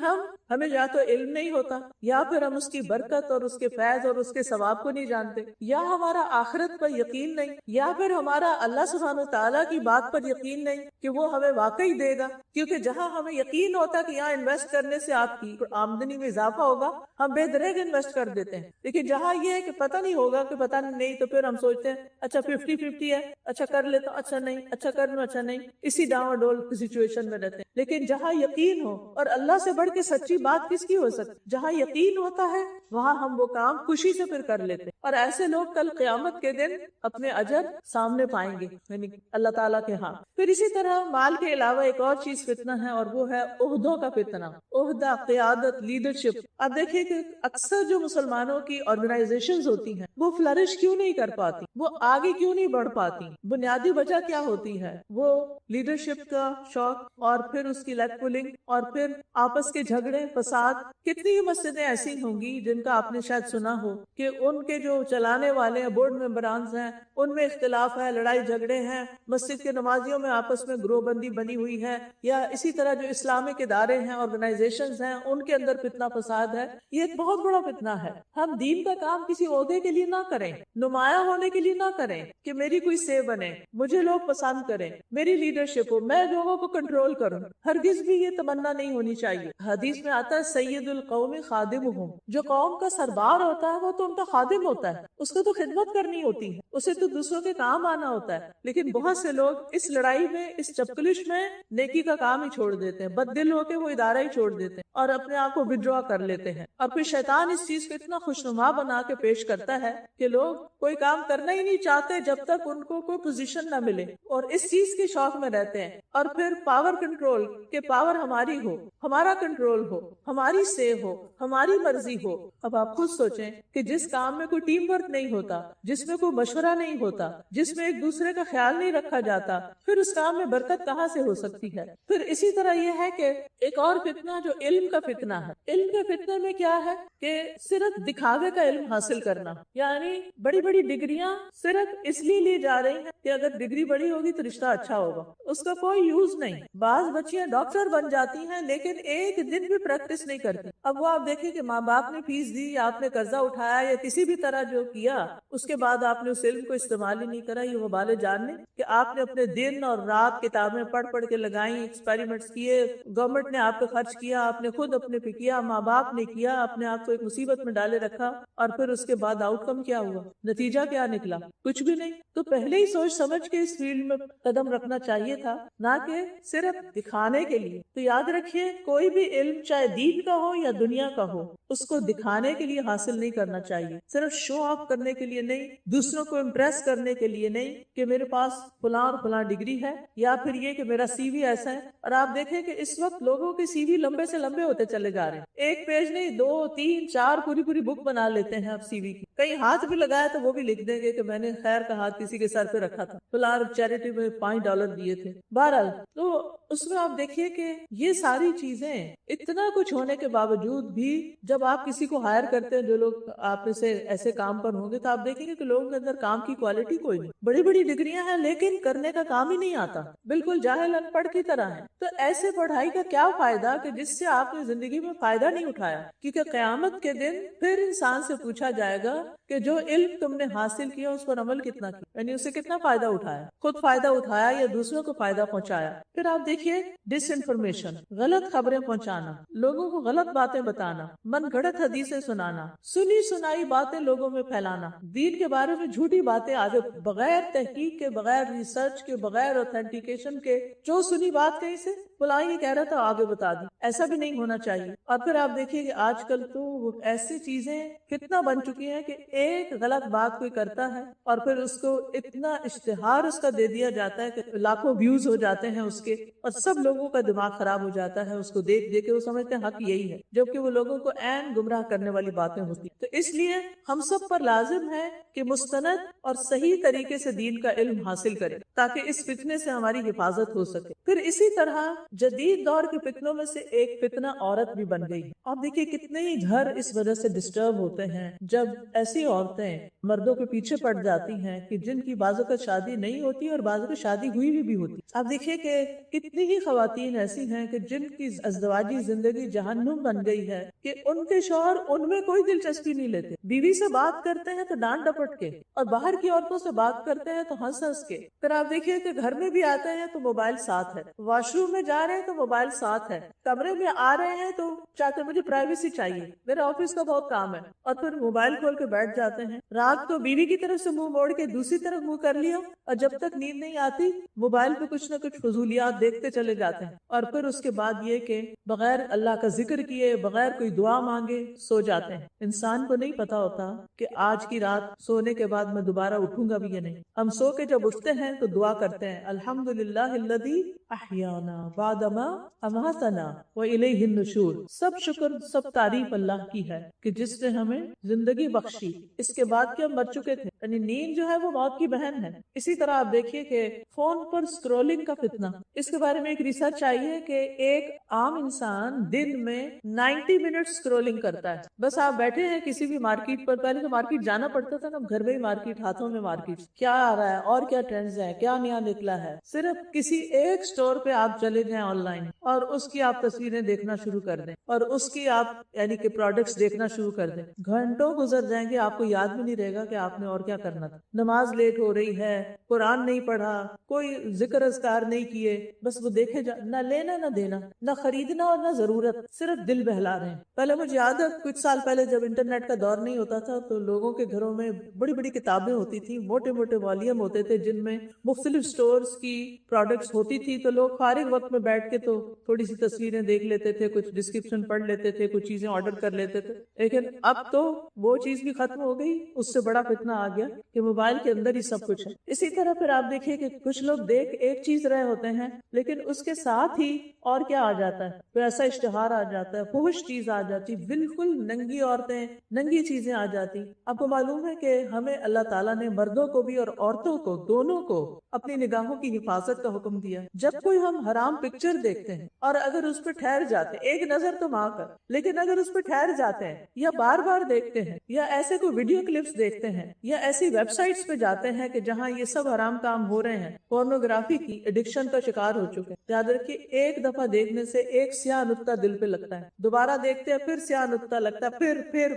ہمیں یا تو علم نہیں ہوتا، یا پھر ہم اس کی برکت اور اس کے فیض اور اس کے ثواب کو نہیں جانتے، یا ہمارا آخرت پر یقین نہیں، یا پھر ہمارا اللہ سبحانہ وتعالیٰ کی بات پر یقین نہیں کہ وہ ہمیں واقعی دے گا۔ کیونکہ جہاں ہمیں یقین ہوتا کہ یہاں انویسٹ کرنے سے آپ کی آمدنی میں اضافہ ہوگا، ہم بے دریغ انویسٹ کر دیتے ہیں۔ لیکن جہاں یہ ہے کہ پتہ نہیں ہوگا، کہ پتہ نہیں، تو پھر ہم سوچتے ہیں اچھا 50-50 ہے، اچھا کر لیتا ہوں، اچھا نہیں، اچھا کر لوں، اچھا نہیں، اسی ڈاؤں ڈول سچویشن میں رہتے ہیں۔ لیکن جہاں یقین ہو، اور اللہ سے بڑھ کے سچی بات کس کی ہو سکتی، جہاں یقین ہوتا ہے وہاں ہم وہ کام خوشی سے پھر کر لیتے ہیں، اور ایسے لوگ کل قیامت کے دن اپنے اجر سامنے پائیں گے، یعنی اللہ تعالیٰ کے ہاں۔ پھر اسی طرح مال کے علاوہ ایک اور چیز فتنہ ہے، اور وہ ہے عہدوں کا فتنہ، عہدہ، قیادت، لیڈرشپ۔ اب دیکھیں کہ اکثر جو مسلمانوں کی آرگنائزیشنز ہوتی ہیں وہ فلرش کیوں نہیں کر پاتی، وہ آگے کیوں نہیں بڑھ پاتی؟ بنیادی وجہ کیا ہوتی ہے؟ وہ لیڈرشپ کا شوق، اور پھر اس کی لیگ پولنگ، اور پھر آپس کے جھگڑے، فساد۔ کتنی ہی مسجدیں ایسی ہوں گی جن کا آپ نے شاید سنا ہو کہ ان کے جو چلانے والے ہیں، بورڈ ممبرانز ہیں، ان میں اختلاف ہے، لڑائی جھگڑے ہیں، مسجد کے نمازیوں میں آپس میں گروہ بندی بنی ہوئی ہے، یا اسی طرح جو اسلامک ادارے ہیں، آرگنائزیشنز ہیں، ان کے اندر فتنہ فساد ہے۔ یہ ایک بہت بڑا فتنہ ہے۔ ہم دین کا کام کسی عہدے کے لیے نہ کریں، نمایاں ہونے کے لیے نہ کریں کہ میری کوئی سے بنے، مجھے لوگ پسند کریں، میری لیڈرشپ ہو، میں لوگوں کو کنٹرول کروں۔ ہرگز بھی یہ تمنا نہیں ہونی چاہیے۔ حدیث میں آتا ہے سید القوم خادمہم، جو قوم کا سردار ہوتا ہے وہ تو ان کا خادم ہوتا ہے، اس کو تو خدمت کرنی ہوتی ہے، اسے تو دوسروں کے کام آنا ہوتا ہے۔ لیکن بہت سے لوگ اس لڑائی میں، اس چپکلش میں نیکی کا کام ہی چھوڑ دیتے ہیں، بد دل ہو کے وہ ادارہ ہی چھوڑ دیتے ہیں اور اپنے آپ کو وڈرا کر لیتے ہیں۔ اور پھر شیطان اس چیز کو اتنا خوشنما بنا کے پیش کرتا ہے کہ لوگ کوئی کام کرنا ہی نہیں چاہتے جب تک ان کو کوئی پوزیشن نہ ملے، اور اس چیز کے شوق میں رہتے ہیں۔ اور پھر پاور کنٹرول، کہ پاور ہماری ہو، ہمارا کنٹرول ہو، ہماری سے ہو، ہماری مرضی ہو۔ اب آپ خود سوچیں کہ جس کام میں کوئی ٹیم ورک نہیں ہوتا، جس میں کوئی مشورہ نہیں ہوتا، جس میں ایک دوسرے کا خیال نہیں رکھا جاتا، پھر اس کام میں برکت کہاں سے ہو سکتی ہے؟ پھر اسی طرح یہ ہے کہ ایک اور فتنہ جو علم کا فتنہ ہے، علم کے فتنے میں کیا ہے کہ صرف دکھاوے کا علم حاصل کرنا، یعنی بڑی بڑی ڈگریاں صرف اس لیے لی جا رہی ہیں کہ اگر ڈگری بڑی ہوگی تو رشتہ اچھا ہوگا، اس کا کوئی یوز نہیں۔ بعض بچیاں ڈاکٹر بن جاتی ہیں لیکن ایک دن بھی پریکٹس نہیں کرتی۔ اب وہ آپ دیکھیں کہ ماں باپ نے فیس دی یا آپ نے قرضہ اٹھایا یا کسی بھی طرح جو کیا، اس کے بعد آپ نے اس علم کو استعمال ہی نہیں کرا۔ یہ وبال جان نے کہ آپ نے اپنے دن اور رات کتابیں پڑھ پڑھ کے لگائیں، ایکسپیریمنٹس کیے، گورنمنٹ نے آپ پہ خرچ کیا، آپ نے خود اپنے پہ کیا، ماں باپ نے کیا، اپنے آپ کو ایک مصیبت میں ڈالے رکھا، اور پھر اس کے بعد آؤٹ کم کیا ہوا، نتیجہ کیا نکلا؟ کچھ بھی نہیں۔ تو پہلے ہی سوچ سمجھ کے اس فیلڈ میں قدم رکھنا چاہیے تھا، نہ کہ صرف دکھانے کے لیے۔ تو یاد رکھیے، کوئی بھی علم چاہے دین کا ہو یا دنیا کا ہو، اس کو دکھانے کے لیے حاصل نہیں کرنا چاہیے، صرف شو آف کرنے کے لیے نہیں، دوسروں کو امپریس کرنے کے لیے نہیں کہ میرے پاس فلاں اور فلاں ڈگری ہے، یا پھر یہ کہ میرا سی وی ایسا ہے۔ اور آپ دیکھیں کہ اس وقت لوگوں کے سی وی لمبے سے لمبے ہوتے چلے جا رہے ہیں، ایک پیج نہیں، 2 3 4 پوری پوری بک بنا لیتے ہیں اب سی وی کی۔ کہیں ہاتھ بھی لگایا تو وہ بھی لکھ دیں گے کہ میں نے خیر کا ہاتھ کسی کے سر پہ رکھا تھا، فلاں چیریٹی میں $5 دیے تھے۔ بہرحال تو اس میں آپ دیکھیے کہ یہ ساری چیزیں اتنا کچھ ہونے کے باوجود بھی جب آپ کسی کو ہائر کرتے ہیں، جو لوگ آپ میں سے ایسے کام پر ہوں گے، تو آپ دیکھیں گے کہ لوگوں کے اندر کام کی کوالٹی کوئی نہیں، بڑی بڑی ڈگریاں ہیں لیکن کرنے کا کام ہی نہیں آتا، بالکل جاہل ان پڑھ کی طرح ہے۔ تو ایسے پڑھائی کا کیا فائدہ کہ جس سے آپ نے زندگی میں فائدہ نہیں اٹھایا؟ کیونکہ قیامت کے دن پھر انسان سے پوچھا جائے گا کہ جو علم تم نے حاصل کیا اس پر عمل کتنا کیا، یعنی اسے کتنا فائدہ اٹھایا، خود فائدہ اٹھایا یا دوسروں کو فائدہ پہنچایا۔ پھر آپ دیکھیے ڈس انفارمیشن، غلط خبریں پہنچانا، لوگوں کو غلط باتیں بتانا، من گھڑت حدیثیں سنانا، سنی سنائی باتیں لوگوں میں پھیلانا، دین کے بارے میں جھوٹی باتیں آگے بغیر تحقیق کے، بغیر ریسرچ کے، بغیر اوتھینٹیکیشن کے، جو سنی بات کہیں سے فلاں یہ کہہ رہا تھا آگے بتا دی، ایسا بھی نہیں ہونا چاہیے۔ اور پھر آپ دیکھیے کہ آج کل تو وہ ایسی چیزیں کتنا بن چکی ہیں کہ ایک غلط بات کوئی کرتا ہے اور پھر اس کو اتنا اشتہار اس کا دے دیا جاتا ہے کہ لاکھوں ویوز ہو جاتے ہیں اس کے، اور سب لوگوں کا دماغ خراب ہو جاتا ہے اس کو دیکھ دیکھ کے، وہ سمجھتے ہیں حق یہی ہے، جبکہ وہ لوگوں کو عین گمراہ کرنے والی باتیں ہوتی۔ تو اس لیے ہم سب پر لازم ہے کہ مستند اور صحیح طریقے سے دین کا علم حاصل کریں تاکہ اس فتنے سے ہماری حفاظت ہو سکے۔ پھر اسی طرح جدید دور کے فتنوں میں سے ایک فتنہ عورت بھی بن گئی ہے۔ آپ دیکھیے کتنے ہی گھر اس وجہ سے ڈسٹرب ہوتے ہیں جب ایسی عورتیں مردوں کے پیچھے پڑ جاتی ہیں کہ جن کی بعضوں کا شادی نہیں ہوتی اور بعضوں کی شادی ہوئی بھی ہوتی۔ آپ دیکھیے کہ کتنی ہی خواتین ایسی ہیں کہ جن کی ازدواجی زندگی جہنم بن گئی ہے کہ ان کے شوہر ان میں کوئی دلچسپی نہیں لیتے، بیوی سے بات کرتے ہیں تو ڈانٹ ڈپٹ کے، اور باہر کی عورتوں سے بات کرتے ہیں تو ہنس ہنس کے۔ پھر آپ دیکھیے کہ گھر میں بھی آتے ہیں تو موبائل ساتھ ہے، واش روم میں جا رہے ہیں تو موبائل ساتھ ہے، کمرے میں آ رہے ہیں تو چاہتے مجھے پرائیویسی چاہیے، میرے آفس کا بہت کام ہے، اور پھر موبائل کھول کے بیٹھ جاتے ہیں۔ رات کو بیوی کی طرف سے منہ موڑ کے دوسری طرف منہ کر لیا، اور جب تک نیند نہیں آتی موبائل پہ کچھ نہ کچھ فضولیات دیکھتے چلے جاتے ہیں، اور پھر اس کے بعد یہ کہ بغیر اللہ کا ذکر کیے، بغیر کوئی دعا مانگے سو جاتے ہیں۔ انسان کو نہیں پتا ہوتا کہ آج کی رات سونے کے بعد میں دوبارہ اٹھوں گا بھی یا نہیں۔ ہم سو کے جب اٹھتے ہیں تو دعا کرتے ہیں، الحمدللہ الذی احیانا بعد ما اماتنا والیہ النشور۔ سب شکر، سب تعریف اللہ کی ہے کہ جس نے ہمیں زندگی بخشی، اس کے بعد کہ ہم مر چکے تھے، یعنی نیند جو ہے وہ موت کی بہن ہے۔ اسی طرح آپ دیکھیے کہ فون پر سکرولنگ کا فتنہ، اس کے بارے میں ایک ریسرچ آئی ہے کہ ایک عام انسان دن میں 90 منٹ سکرولنگ کرتا ہے۔ بس آپ بیٹھے ہیں کسی بھی مارکیٹ پر، پہلے تو مارکیٹ جانا پڑتا تھا نا، گھر میں ہی مارکیٹ، ہاتھوں میں مارکیٹ، کیا آ رہا ہے اور کیا ٹرینڈز ہیں، کیا نیا نکلا ہے، صرف کسی ایک سٹور پہ آپ چلے جائیں آن لائن اور اس کی آپ تصویریں دیکھنا شروع کر دیں اور اس کی آپ یعنی کہ پروڈکٹس دیکھنا شروع کر دیں، گھنٹوں گزر جائیں گے، آپ کو یاد بھی نہیں رہے گا کہ آپ نے اور کیا کرنا تھا۔ نماز لیٹ ہو رہی ہے، قرآن نہیں پڑھا، کوئی ذکر اذکار نہیں کیے، بس وہ دیکھے جا، نہ لینا نہ دینا، نہ خریدنا اور نہ ضرورت، صرف دل بہلا رہے ہیں۔ پہلے مجھے یاد ہے کچھ سال پہلے جب انٹرنیٹ کا دور نہیں ہوتا تھا تو لوگوں کے گھروں میں بڑی بڑی کتابیں ہوتی تھی، موٹے موٹے والیوم ہوتے تھے جن میں مختلف سٹورز کی پروڈکٹس ہوتی تھی، تو لوگ فارغ وقت میں بیٹھ کے تو تھوڑی سی تصویریں دیکھ لیتے تھے، کچھ ڈسکرپشن پڑھ لیتے تھے، کچھ چیزیں آرڈر کر لیتے تھے۔ لیکن اب تو وہ چیز بھی ختم ہو گئی، اس سے بڑا فتنہ آ گیا کہ موبائل کے اندر ہی سب کچھ ہے۔ اسی طرح پھر آپ دیکھیے کہ کچھ لوگ دیکھ ایک چیز رہے ہوتے ہیں لیکن اس کے ساتھ ہی اور کیا آ جاتا ہے، کوئی ایسا اشتہار آ جاتا ہے، فحش چیز آ جاتی، بالکل ننگی عورتیں، ننگی چیزیں آ جاتی۔ آپ کو معلوم ہے کہ ہمیں اللہ تعالیٰ نے مردوں کو بھی اور عورتوں کو دونوں کو اپنی نگاہوں کی حفاظت کا حکم دیا۔ جب کوئی ہم حرام پکچر دیکھتے ہیں اور اگر اس پہ ٹھہر جاتے ہیں، ایک نظر تو معاف کر، لیکن اگر اس پہ ٹھہر جاتے ہیں یا بار بار دیکھتے ہیں یا ایسے کوئی ویڈیو کلپس دیکھتے ہیں یا ایسی ویب سائٹس پہ جاتے ہیں کہ جہاں یہ سب حرام کام ہو رہے ہیں، پورنوگرافی کی ایڈکشن کا شکار ہو چکے ہیں، یاد رکھیے ایک دفعہ دیکھنے سے ایک سیاہ نقطہ دل پہ لگتا ہے، دوبارہ دیکھتے ہیں پھر سیاہ نقطہ لگتا ہے،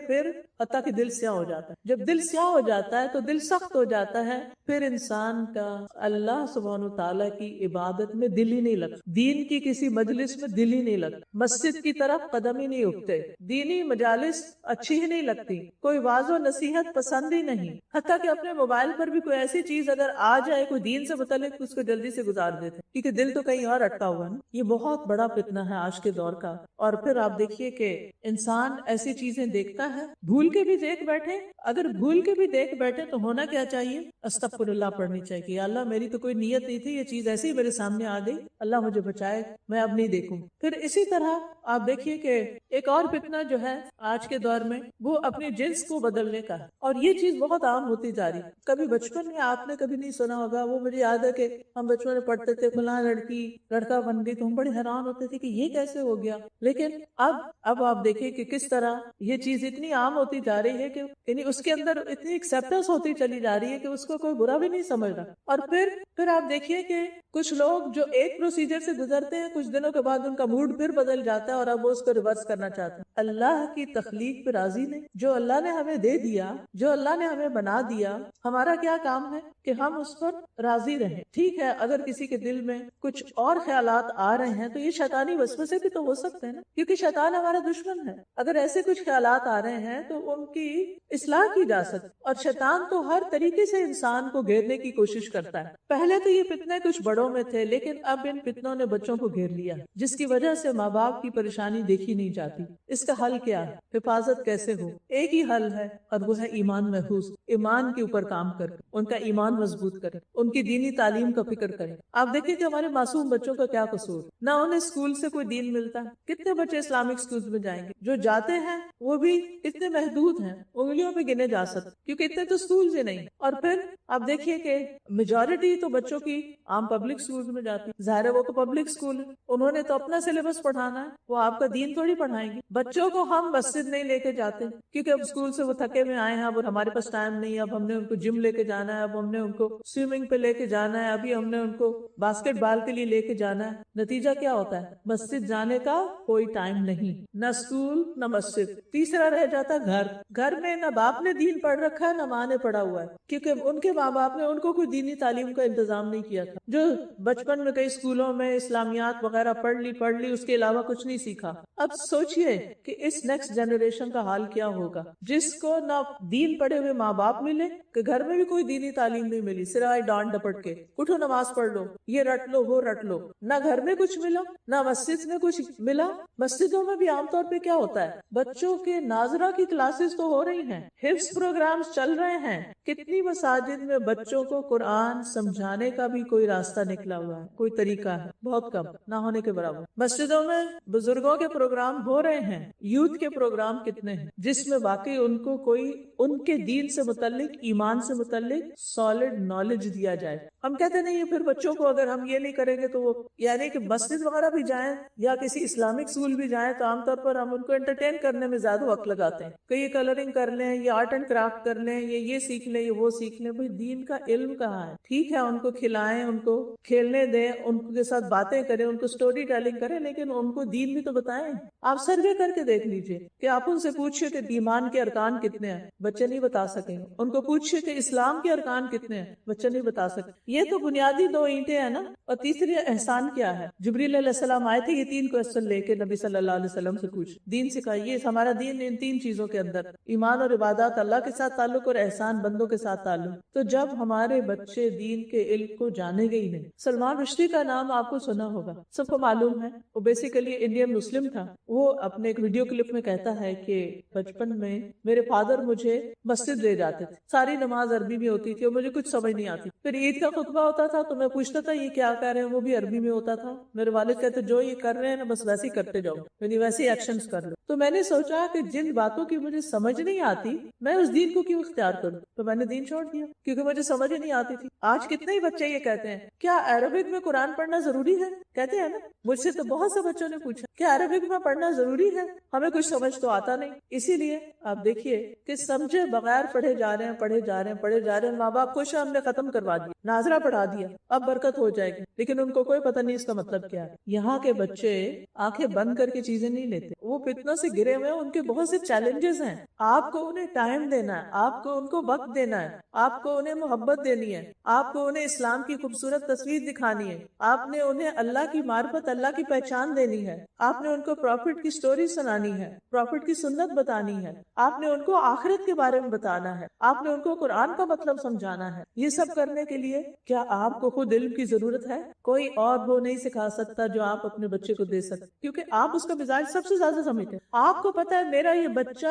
پھر حتیٰ کہ دل سیاہ ہو جاتا ہے۔ جب دل سیاہ ہو جاتا ہے تو دل سخت ہو جاتا ہے، پھر انسان کا اللہ سبحانہ تعالیٰ کی عبادت میں دل ہی نہیں لگتا، دین کی کسی مجلس میں دل ہی نہیں لگتا، مسجد کی طرف قدم ہی نہیں اٹھتے، دینی مجالس اچھی ہی نہیں لگتی، کوئی واعظ و نصیحت پسند ہی نہیں، حتیٰ کہ اپنے موبائل پر بھی کوئی ایسی چیز اگر آ جائے کوئی دین سے متعلق اس کو جلدی سے گزار دیتے کیونکہ دل تو کہیں اور اٹکا ہوا ہے۔ یہ بہت بڑا فتنہ ہے آج کے دور کا۔ اور پھر آپ دیکھیے کہ انسان ایسی چیزیں دیکھتا ہے، بھول کے بھی دیکھ بیٹھے، اگر بھول کے بھی دیکھ بیٹھے تو ہونا کیا چاہیے؟ استغفر اللہ پڑھنی چاہیے کہ اللہ میری تو کوئی نیت نہیں تھی، یہ چیز ایسے ہی میرے سامنے آ گئی، اللہ مجھے بچائے، میں اب نہیں دیکھوں۔ پھر اسی طرح آپ دیکھیے کہ ایک اور فتنہ جو ہے آج کے دور میں وہ اپنی جنس کو بدلنے کا ہے، اور یہ چیز بہت عام ہوتی جا رہی ہے۔ کبھی بچپن میں آپ نے کبھی نہیں سنا ہوگا، وہ مجھے یاد ہے کہ ہم بچپن میں پڑھتے تھے فلاں لڑکی لڑکا بن گئی تو ہم بڑے حیران ہوتے تھے کہ یہ کیسے ہو گیا، لیکن اب آپ دیکھیں کہ کس طرح یہ چیز اتنی عام ہوتی جا رہی ہے کہ یعنی اس کے اندر اتنی ایکسیپٹنس ہوتی چلی جا رہی ہے کہ اس کو کوئی برا بھی نہیں سمجھ رہا۔ اور پھر آپ دیکھیے کہ کچھ لوگ جو ایک پروسیجر سے گزرتے ہیں کچھ دنوں کے بعد ان کا موڈ پھر بدل جاتا ہے اور اب وہ اس کو ریورس کرنا چاہتے ہیں۔ اللہ کی تخلیق پہ راضی نہیں، جو اللہ نے ہمیں دے دیا، جو اللہ نے ہمیں بنا دیا، ہمارا کیا کام ہے کہ ہم اس پر راضی رہیں۔ ٹھیک ہے اگر کسی کے دل میں کچھ اور خیالات آ رہے ہیں تو یہ شیطانی وسوسے بھی تو ہو سکتے ہیں نا، کیونکہ شیطان ہمارا دشمن ہے۔ اگر ایسے کچھ خیالات آ رہے ہیں تو ان کی اصلاح کی جا سکتی، اور شیطان تو ہر طریقے سے انسان کو گھیرنے کی کوشش کرتا ہے۔ پہلے تو یہ فتنے کچھ بڑوں میں تھے لیکن اب ان فتنوں نے بچوں کو گھیر لیا، جس کی وجہ سے ماں باپ کی پریشانی دیکھی نہیں جاتی۔ اس کا حل کیا ہے؟ حفاظت کیسے ہو؟ ایک ہی حل ہے اور وہ ہے ایمان محفوظ، ایمان کے اوپر کام کر ان کا ایمان مضبوط کریں، ان کی دینی تعلیم کا فکر کریں۔ آپ دیکھیں کہ ہمارے معصوم بچوں کا کیا قصور، نہ انہیں اسکول سے کوئی دین ملتا، کتنے بچے اسلامک اسکول میں جائیں گے، جو جاتے ہیں وہ بھی اتنے محدود ہیں، انگلیوں پہ گنے جا سکتے کیونکہ اتنے تو اسکول ہی نہیں۔ اور پھر آپ دیکھیے کہ میجورٹی تو بچوں کی عام پبلک اسکول میں جاتی، ظاہر ہے وہ تو پبلک اسکول ہے، انہوں نے تو اپنا سلیبس پڑھانا ہے، وہ آپ کا دین تھوڑی پڑھائیں گے۔ بچوں کو ہم مسجد نہیں لے کے جاتے کیونکہ اب اسکول سے وہ تھکے ہوئے آئے ہیں، اب ہمارے پاس ٹائم نہیں ہے، اب ہم نے ان کو جم لے کے جانا ہے، اب ہم نے ان کو سوئمنگ پہ لے کے جانا ہے، ابھی ہم نے ان کو باسکٹ بال کے لیے لے کے جانا ہے۔ نتیجہ کیا ہوتا ہے؟ مسجد جانے کا کوئی ٹائم نہیں، نہ اسکول نہ مسجد۔ تیسرا رہ جاتا ہے گھر میں نہ باپ نے دین پڑھ رکھا ہے نہ ماں نے پڑھا ہوا ہے، کیونکہ ان کے ماں باپ نے ان کو کوئی دینی تعلیم کا انتظام نہیں کیا تھا۔ جو بچپن میں کئی اسکولوں میں اسلامیات وغیرہ پڑھ لی اس کے علاوہ کچھ نہیں سیکھا۔ اب سوچئے کہ اس نیکسٹ جنریشن کا حال کیا ہوگا، جس کو نہ دین پڑھے ہوئے ماں باپ ملے، کہ گھر میں بھی کوئی دینی تعلیم نہیں ملی سوائے ڈانٹ ڈپٹ کے، اٹھو نماز پڑھ لو، یہ رٹ لو وہ رٹ لو، نہ گھر میں کچھ ملا نہ مسجد میں کچھ ملا۔ مسجدوں میں بھی عام طور پہ کیا ہوتا ہے، بچوں کے ناظرہ کی کلاسز تو ہو رہی ہیں، حفظ پروگرامز چل رہے ہیں، کتنی مساجد میں بچوں کو قرآن سمجھانے کا بھی کوئی راستہ نکلا ہوا ہے، کوئی طریقہ ہے، بہت کم، نہ ہونے کے برابر۔ مسجدوں میں بزرگوں کے پروگرام ہو رہے ہیں، یوتھ کے پروگرام کتنے ہیں جس میں واقعی ان کو کوئی ان کے دین سے متعلق، ایمان سے متعلق سالڈ نالج دیا جائے۔ ہم کہتے نہیں پھر بچوں کو اگر ہم یہ نہیں کریں گے تو وہ یعنی کہ مسجد وغیرہ بھی جائیں یا کسی اسلامک اسکول بھی جائیں تو عام طور پر ہم ان کو انٹرٹین کرنے میں زیادہ وقت لگاتے ہیں کہ یہ کلرنگ کر لیں، یہ آرٹ اینڈ کرافٹ کر لیں، یہ سیکھ لیں، یہ وہ سیکھ لیں۔ بھئی دین کا علم کہاں ہے؟ ٹھیک ہے ان کو کھلائیں، ان کو کھیلنے دیں، ان کے ساتھ باتیں کریں، ان کو سٹوری ٹیلنگ کریں، لیکن ان کو دین بھی تو بتائیں۔ آپ سروے کر کے دیکھ لیجئے کہ آپ ان سے پوچھئے کہ ایمان کے ارکان کتنے ہیں، بچے نہیں بتا سکیں گے۔ ان کو پوچھئے کہ اسلام کے ارکان کتنے ہیں، بچے نہیں بتا سکتے۔ یہ تو بنیادی دو اینٹیں ہیں نا، اور تیسری احسان کیا ہے؟ جبریل علیہ السلام آئے تھے یہ 3 کوسچن لے کے نبی صلی اللہ علیہ وسلم سے پوچھ دین سکھائیے۔ ہمارا دین ان 3 چیزوں کے اندر ایمان اور عبادات عبادات اللہ کے ساتھ تعلق اور احسان بندوں کے ساتھ تعلق. تو جب ہمارے بچے دین کے علم کو جانے گے ہی نہیں. سلمان رشدی کا نام آپ کو سنا ہوگا, سب کو معلوم ہے. وہ بیسیکلی انڈین مسلم تھا. وہ اپنے ایک ویڈیو کلپ میں کہتا ہے کہ بچپن میں میرے فادر مجھے مسجد لے جاتے تھے, ساری نماز عربی میں ہوتی تھی اور مجھے کچھ سمجھ نہیں آتی. پھر عید کا خطبہ ہوتا تھا تو میں پوچھتا تھا یہ کیا کر رہے ہیں, وہ بھی عربی میں ہوتا تھا. میرے والد کہتے جو یہ کر رہے ہیں نا بس ویسے ہی کرتے جاؤ, یعنی ویسے ہی ایکشنز کر لو. تو میں نے سوچا کہ جن باتوں کی مجھے سمجھ نہیں آتی میں اس دین کو کیوں اختیار کروں, تو میں نے دین چھوڑ دیا کیونکہ مجھے سمجھ ہی نہیں آتی تھی. آج کتنے ہی بچے یہ کہتے ہیں کیا عربک میں قرآن پڑھنا ضروری ہے, کہتے ہیں نا. مجھ سے تو بہت سے بچوں نے پوچھا کیا عربک میں پڑھنا ضروری ہے, ہمیں کچھ سمجھ تو آتا نہیں. اسی لیے آپ دیکھیے کہ سمجھے بغیر پڑھے جا رہے ہیں پڑھے جا رہے ہیں پڑھے جا رہے ہیں. ماں باپ خوش ہیں ہم نے ختم کروا دیا, ناظرہ پڑھا دیا, اب برکت ہو جائے گی, لیکن ان کو کوئی پتہ نہیں اس کا مطلب کیا ہے. یہاں کے بچے آنکھیں بند کر کے چیزیں نہیں لیتے, وہ فتنوں سے گرے ہوئے ہیں. ان کے بہت سے چیلنجز ہیں. آپ کو انہیں ٹائم دینا ہے, آپ کو ان کو وقت دینا ہے, آپ کو انہیں محبت دینی ہے, آپ کو انہیں اسلام کی خوبصورت تصویر دکھانی ہے, آپ نے انہیں اللہ کی معرفت اللہ کی پہچان دینی ہے, آپ نے ان کو پروفٹ کی سٹوری سنانی ہے, پروفٹ کی سنت بتانی ہے, آپ نے ان کو آخرت کے بارے میں بتانا ہے, آپ نے ان کو قرآن کا مطلب سمجھانا ہے. یہ سب کرنے کے لیے کیا آپ کو خود علم کی ضرورت ہے؟ کوئی اور وہ نہیں سکھا سکتا جو آپ اپنے بچے کو دے سکتے, کیونکہ آپ اس کا مزاج سب سے زیادہ سمجھتے ہیں. آپ کو پتا ہے میرا یہ بچہ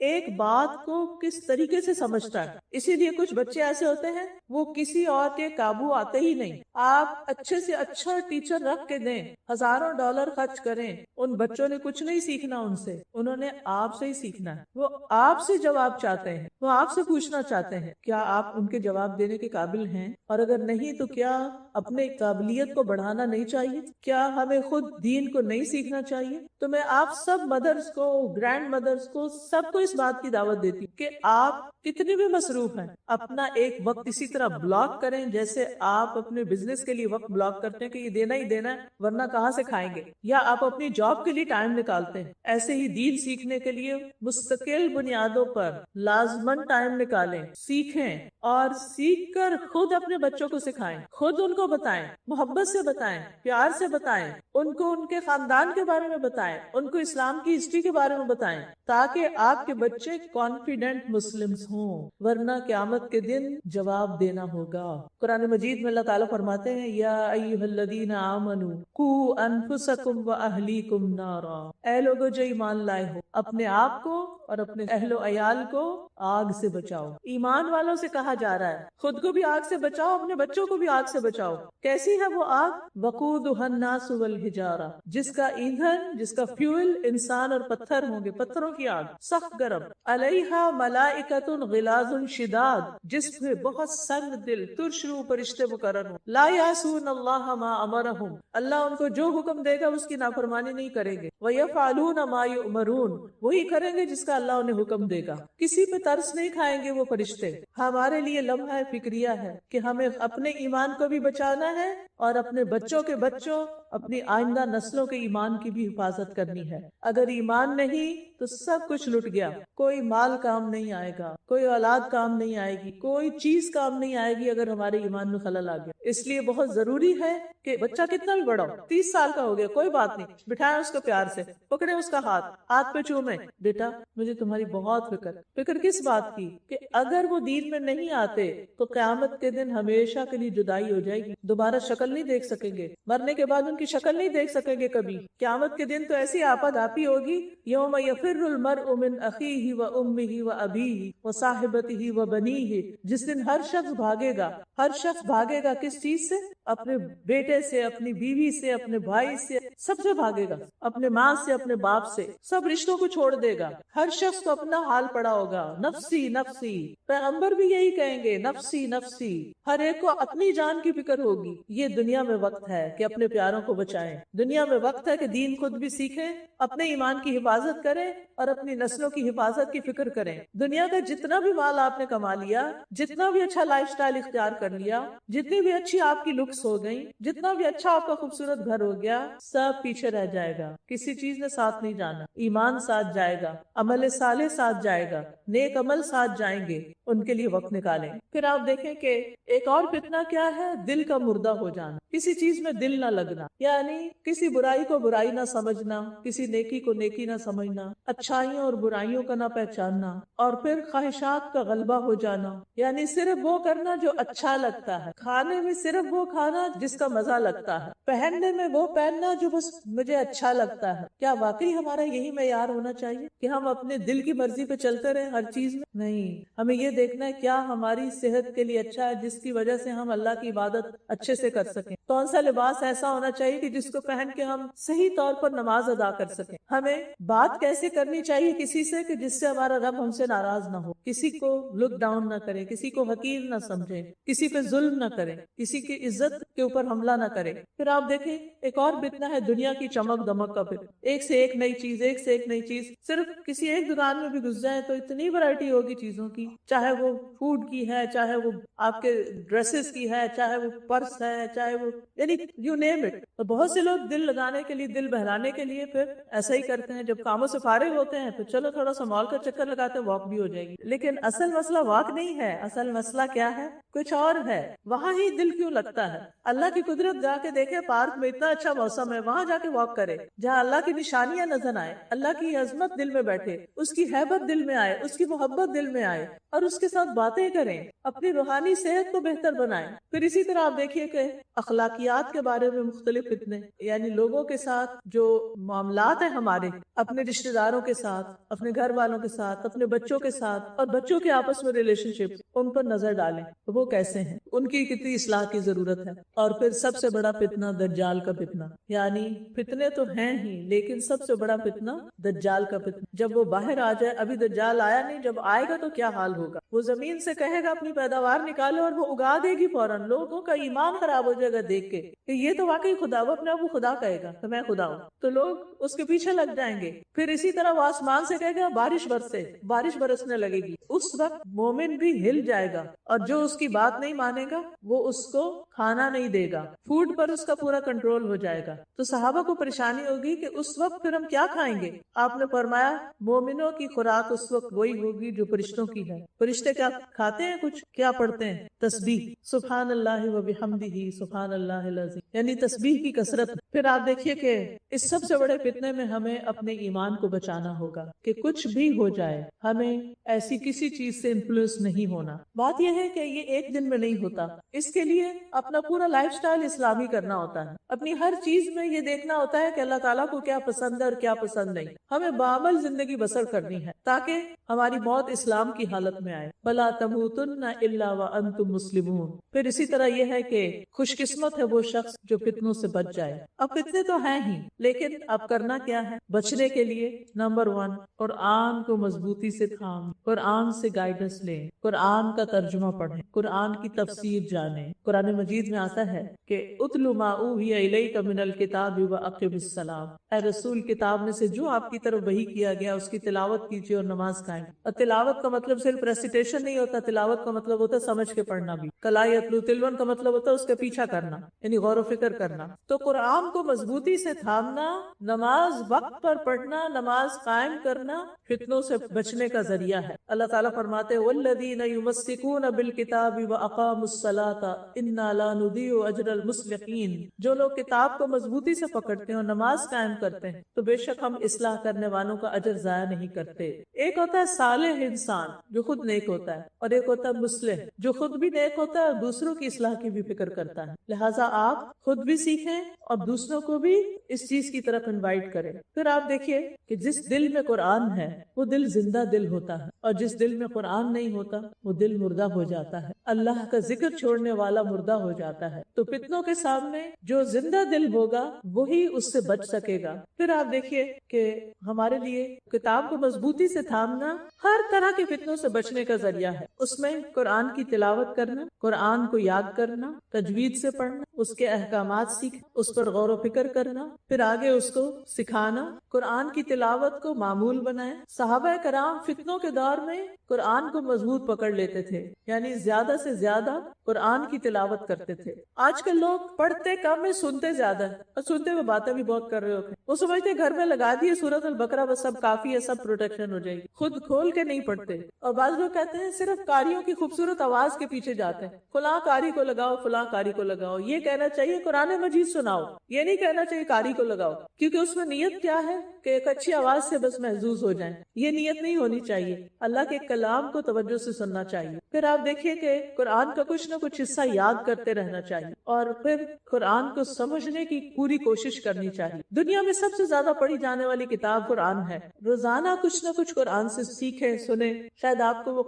ایک بات کو کس طریقے سے سمجھتا ہے. اسی لیے کچھ بچے ایسے ہوتے ہیں وہ کسی اور کے قابو آتے ہی نہیں. آپ اچھے سے اچھا ٹیچر رکھ کے دیں, ہزاروں ڈالر خرچ کریں, ان بچوں نے کچھ نہیں سیکھنا ان سے, انہوں نے آپ سے ہی سیکھنا ہے. وہ آپ سے جواب چاہتے ہیں, وہ آپ سے پوچھنا چاہتے ہیں. کیا آپ ان کے جواب دینے کے قابل ہیں؟ اور اگر نہیں تو کیا اپنے قابلیت کو بڑھانا نہیں چاہیے؟ کیا ہمیں خود دین کو نہیں سیکھنا چاہیے؟ تو میں آپ سب مدرس کو, گرینڈ مدرس کو, سب کو اس بات کی دعوت دیتی ہوں کہ آپ کتنے بھی مصروف ہیں اپنا ایک وقت اسی طرح بلاک کریں جیسے آپ اپنے بزنس کے لیے وقت بلاک کرتے ہیں کہ یہ دینا ہی دینا ہے ورنہ کہاں سے کھائیں گے, یا آپ اپنی جاب کے لیے ٹائم نکالتے ہیں. ایسے ہی دین سیکھنے کے لیے مستقل بنیادوں پر لازمن ٹائم نکالیں, سیکھیں, اور سیکھ کر خود اپنے بچوں کو سکھائیں, خود ان کو بتائیں, محبت سے بتائیں, پیار سے بتائیں, ان کو ان کے خاندان کے بارے میں بتائیں, ان کو اسلام کی ہسٹری کے بارے میں بتائیں, تاکہ آپ کے بچے کانفیڈنٹ مسلمز ہوں, ورنہ قیامت کے دن جواب دینا ہوگا. قرآن مجید میں اللہ تعالیٰ فرماتے ہیں یا ایھا الذین آمنوا قوا انفسکم واہلیکم نارا, اے لوگو جو ایمان لائے ہو اپنے آپ کو اور اپنے اہل و عیال کو آگ سے بچاؤ. ایمان والوں سے کہا جا رہا ہے خود کو بھی آگ سے بچاؤ, اپنے بچوں کو بھی آگ سے بچاؤ. کیسی ہے وہ آگ؟ وقودھا الناس والحجارہ, جس کا ایندھن, جس کا فیول انسان اور پتھر ہوں گے, پتھروں کی آگ سخت گرم. علیہا ملائکۃ غلاظ شداد, جس پہ بہت سنگ دل ترش روح فرشتے مقرر ہوں. لا یعصون اللہ ما امرہم, اللہ ان کو جو حکم دے گا اس کی نافرمانی نہیں کریں گے. ویفعلون ما یؤمرون, وہی کریں گے جس کا اللہ انہیں حکم دے گا. کسی پہ ترس نہیں کھائیں گے وہ فرشتے. ہمارے لیے لمحہ فکریہ ہے کہ ہمیں اپنے ایمان کو بھی بچانا ہے اور اپنے بچوں کے بچوں, اپنی آئندہ نسلوں کے ایمان کی بھی حفاظت کرنی ہے. اگر ایمان نہیں تو سب کچھ لٹ گیا, کوئی مال کام نہیں آئے گا, کوئی اولاد کام نہیں آئے گی, کوئی چیز کام نہیں آئے گی اگر ہمارے ایمان میں خلل آ گیا. اس لیے بہت ضروری ہے کہ بچہ کتنا بھی بڑا ہو, 30 سال کا ہو گیا کوئی بات نہیں, بٹھائیں اس کو پیار سے, پکڑے اس کا ہاتھ پہ چومیں, بیٹا مجھے تمہاری بہت فکر کس بات کی کہ اگر وہ دین میں نہیں آتے تو قیامت کے دن ہمیشہ کے لیے جدائی ہو جائے گی, دوبارہ شکل نہیں دیکھ سکیں گے, مرنے کے بعد ان کی شکل نہیں دیکھ سکیں گے کبھی. قیامت کے دن تو ایسی آپت آپی ہوگی, یوم یفر المرء من اخیہ و امہ و ابیہ و صاحبتہ و بنیہ, جس دن ہر شخص بھاگے گا, ہر شخص بھاگے گا کس چیز سے؟ اپنے بیٹے سے, اپنی بیوی سے, اپنے بھائی سے, سب سے بھاگے گا, اپنے ماں سے, اپنے باپ سے, سب رشتوں کو چھوڑ دے گا. ہر شخص کو اپنا حال پڑا ہوگا, نفسی نفسی, پیغمبر بھی یہی کہیں گے نفسی نفسی, ہر ایک کو اپنی جان کی فکر ہوگی. یہ دنیا میں وقت ہے کہ اپنے پیاروں کو بچائیں, دنیا میں وقت ہے کہ دین خود بھی سیکھیں, اپنے ایمان کی حفاظت کریں اور اپنی نسلوں کی حفاظت کی فکر کریں. دنیا کا جتنا بھی مال آپ نے کما لیا, جتنا بھی اچھا لائف سٹائل اختیار کر لیا, جتنی بھی اچھی آپ کی لکس ہو گئی, جتنا بھی اچھا آپ کا خوبصورت گھر ہو گیا, سب پیچھے رہ جائے گا. کسی چیز نے ساتھ نہیں جانا. ایمان ساتھ جائے گا, عمل صالح ساتھ جائے گا, نیک عمل ساتھ جائیں گے, ان کے لیے وقت نکالیں۔ پھر آپ دیکھیں کہ ایک اور فتنہ کیا ہے، دل کا مردہ ہو جانا، کسی چیز میں دل نہ لگنا، یعنی کسی برائی کو برائی نہ سمجھنا، کسی نیکی کو نیکی نہ سمجھنا، اچھائیوں اور برائیوں کا نہ پہچاننا، اور پھر خواہشات کا غلبہ ہو جانا، یعنی صرف وہ کرنا جو اچھا لگتا ہے، کھانے میں صرف وہ کھانا جس کا مزہ لگتا ہے، پہننے میں وہ پہننا جو بس مجھے اچھا لگتا ہے۔ کیا واقعی ہمارا یہی معیار ہونا چاہیے کہ ہم اپنے دل کی مرضی پہ چلتے رہیں ہر چیز میں؟ نہیں، ہمیں یہ دیکھنا ہے کیا ہماری صحت کے لیے اچھا ہے، جس کی وجہ سے ہم اللہ کی عبادت اچھے سے کر سکیں۔ کون سا لباس ایسا ہونا چاہیے کہ جس کو پہن کے ہم صحیح طور پر نماز ادا کر سکیں۔ ہمیں بات کیسے کرنی چاہیے کسی سے کہ جس سے ہمارا رب ہم سے ناراض نہ ہو، کسی کو لک ڈاؤن نہ کرے، کسی کو حقیر نہ سمجھے، کسی پہ ظلم نہ کرے، کسی کی عزت کے اوپر حملہ نہ کرے۔ پھر آپ دیکھیں ایک اور فتنہ ہے دنیا کی چمک دمک کا فتنہ، ایک سے ایک نئی چیز، ایک سے ایک نئی چیز، صرف کسی ایک دکان میں بھی گھس جائیں تو اتنی ورائٹی ہوگی چیزوں کی، چاہے وہ فوڈ کی ہے، چاہے وہ آپ کے ڈریسز کی ہے، چاہے وہ پرس ہے، چاہے وہ یعنی یو نیم اٹ۔ تو بہت سے لوگ دل لگانے کے لیے، دل بہلانے کے لیے پھر ایسا ہی کرتے ہیں، جب کاموں سے فارغ ہوتے ہیں تو چلو تھوڑا سا مال کا چکر لگاتے ہیں، واک بھی ہو جائے گی۔ لیکن اصل مسئلہ واک نہیں ہے، اصل مسئلہ کیا ہے؟ کچھ اور ہے۔ وہاں ہی دل کیوں لگتا ہے؟ اللہ کی قدرت جا کے دیکھے، پارک میں اتنا اچھا موسم ہے، وہاں جا کے واک کرے، جہاں اللہ کی نشانیاں نظر آئے، اللہ کی عظمت دل میں بیٹھے، اس کی ہیبت دل میں آئے، اس کی محبت دل میں آئے، اور اس کے ساتھ باتیں کریں، اپنی روحانی صحت کو بہتر بنائیں۔ پھر اسی طرح آپ دیکھیے کہ اخلاقیات کے بارے میں مختلف فتنے، یعنی لوگوں کے ساتھ جو معاملات ہیں ہمارے، اپنے رشتہ داروں کے ساتھ، اپنے گھر والوں کے ساتھ، اپنے بچوں کے ساتھ، اور بچوں کے آپس میں ریلیشن شپ، ان پر نظر ڈالیں وہ کیسے ہیں، ان کی کتنی اصلاح کی ضرورت ہے۔ اور پھر سب سے بڑا فتنہ دجال کا فتنہ، یعنی فتنے تو ہیں ہی لیکن سب سے بڑا فتنہ دجال کا فتنہ۔ جب وہ باہر آ جائے، ابھی دجال آیا نہیں، جب آئے گا تو کیا حال ہوگا؟ وہ زمین سے کہے گا اپنی پیداوار نکالو اور وہ اگا دے گی فوراً، لوگوں کا ایمان خراب ہو جائے گا دیکھ کے کہ یہ تو واقعی خدا، وہ اپنے آپ کو خدا کہے گا کہ میں خدا ہوں، تو لوگ اس کے پیچھے لگ جائیں گے۔ پھر اسی طرح وہ آسمان سے کہے گا بارش برسے، بارش برسنے لگے گی، اس وقت مومن بھی ہل جائے گا، اور جو اس کی بات نہیں مانے گا وہ اس کو کھانا نہیں دے گا، فوڈ پر اس کا پورا کنٹرول ہو جائے گا۔ تو صحابہ کو پریشانی ہوگی کہ اس وقت پھر ہم کیا کھائیں گے؟ آپ نے فرمایا مومنوں کی خوراک اس وقت وہی ہوگی جو فرشتوں کی ہے۔ فرشتے کیا کھاتے ہیں؟ کچھ کیا پڑھتے ہیں؟ تسبیح، سبحان اللہ و بحمدہ سبحان اللہ العظیم، یعنی تسبیح کی کثرت۔ پھر آپ دیکھیے کہ اس سب سے بڑے فتنے میں ہمیں اپنے ایمان کو بچانا ہوگا کہ کچھ بھی ہو جائے ہمیں ایسی کسی چیز سے انفلوئنس نہیں ہونا۔ بات یہ ہے کہ یہ ایک دن میں نہیں ہوتا، اس کے لیے اپنا پورا لائف سٹائل اسلامی کرنا ہوتا ہے، اپنی ہر چیز میں یہ دیکھنا ہوتا ہے کہ اللہ تعالیٰ کو کیا پسند ہے اور کیا پسند نہیں، ہمیں بعمل زندگی بسر کرنی ہے تاکہ ہماری موت اسلام کی حالت میں آئے۔ بلا تموتن الا وانتم مسلمون۔ پھر اسی طرح یہ ہے کہ خوش قسمت ہے وہ شخص جو فتنوں سے بچ جائے۔ اب فتنے تو ہیں ہی، لیکن اب کرنا کیا ہے بچنے کے لیے؟ نمبر 1، قرآن کو مضبوطی سے تھام، قرآن سے گائیڈنس لیں، قرآن کا ترجمہ پڑھیں، قرآن کی تفسیر جانیں۔ قرآن مجید میں آتا ہے کہ اتل ما اوحی الیک من الکتاب واقم الصلاۃ، اے رسول کتاب میں سے جو آپ کی طرف وحی کیا گیا اس کی تلاوت کیجیے اور نماز قائم۔ اور تلاوت کا مطلب صرف ریسیٹیشن نہیں ہوتا، تلاوت کا مطلب ہوتا ہے سمجھ کے پڑھنا بھی۔ کلا یتلو تلون کا مطلب ہوتا ہے اس کا پیچھا کرنا، یعنی غور و فکر کرنا۔ تو قرآن کو مضبوطی سے تھامنا، نماز وقت پر پڑھنا، نماز قائم کرنا فتنوں سے بچنے کا ذریعہ ہے۔ اللہ تعالیٰ فرماتے ہیں والذین یمسکون بالکتاب واقاموا الصلاۃ انا لا نضیع اجر المصلحین، جو لوگ کتاب کو مضبوطی سے پکڑتے ہیں اور نماز قائم کرتے ہیں تو بے شک ہم اصلاح کرنے والوں کا اجر ضائع نہیں کرتے۔ ایک ہوتا ہے صالح انسان جو خود نیک ہوتا ہے، اور ایک ہوتا ہے مصلح جو خود بھی نیک ہوتا ہے اور دوسروں کی اصلاح کی بھی فکر کرتا ہے۔ لہٰذا آپ خود بھی سیکھیں اور دوسروں کو بھی اس چیز کی طرف انوائٹ کریں۔ پھر آپ دیکھیے کہ جس دل میں قرآن ہے وہ دل زندہ دل ہوتا ہے، اور جس دل میں قرآن نہیں ہوتا وہ دل مردہ ہو جاتا ہے، اللہ کا ذکر چھوڑنے والا مردہ ہو جاتا ہے۔ تو فتنوں کے سامنے جو زندہ دل ہوگا وہی اس سے بچ سکے گا۔ پھر آپ دیکھیے کہ ہمارے لیے کتاب کو مضبوطی سے تھامنا ہر طرح کے فتنوں سے بچنے کا ذریعہ ہے۔ اس میں قرآن کی تلاوت کرنا، قرآن کو یاد کرنا، تجوید سے پڑھنا، اس کے احکامات سیکھنا، اس پر غور و فکر کرنا، پھر آگے اس کو سکھانا، قرآن کی تلاوت کو معمول بنائیں۔ صحابہ کرام فتنوں کے دور میں قرآن کو مضبوط پکڑ لیتے تھے، یعنی زیادہ سے زیادہ قرآن کی تلاوت کرتے تھے۔ آج کل لوگ پڑھتے کم ہے، سنتے زیادہ ہے، اور سنتے ہوئے باتیں بھی بہت کر رہے ہوتے ہیں۔ وہ سمجھتے گھر میں لگا دیے سورۃ البقرہ بس سب کافی ہے، سب پروٹیکشن ہو جائے گی، خود کھول کے نہیں پڑھتے۔ اور بعض لوگ کہتے کہتے ہیں صرف قاریوں کی خوبصورت آواز کے پیچھے جاتے ہیں، فلاں قاری کو لگاؤ، فلاں قاری کو لگاؤ. یہ کہنا چاہیے قرآن مجید سناؤ، یہ نہیں کہنا چاہیے قاری کو لگاؤ، کیونکہ اس میں نیت کیا ہے کہ ایک اچھی آواز سے بس محظوظ ہو جائیں. یہ نیت نہیں ہونی چاہیے. اللہ کے کلام کو توجہ سے سننا چاہیے. پھر آپ دیکھیے کہ قرآن کا کچھ نہ کچھ حصہ یاد کرتے رہنا چاہیے، اور پھر قرآن کو سمجھنے کی پوری کوشش کرنی چاہیے. دنیا میں سب سے زیادہ پڑھی جانے والی کتاب قرآن ہے. روزانہ کچھ نہ کچھ قرآن سے سیکھیں، سنیں. شاید آپ کو وہ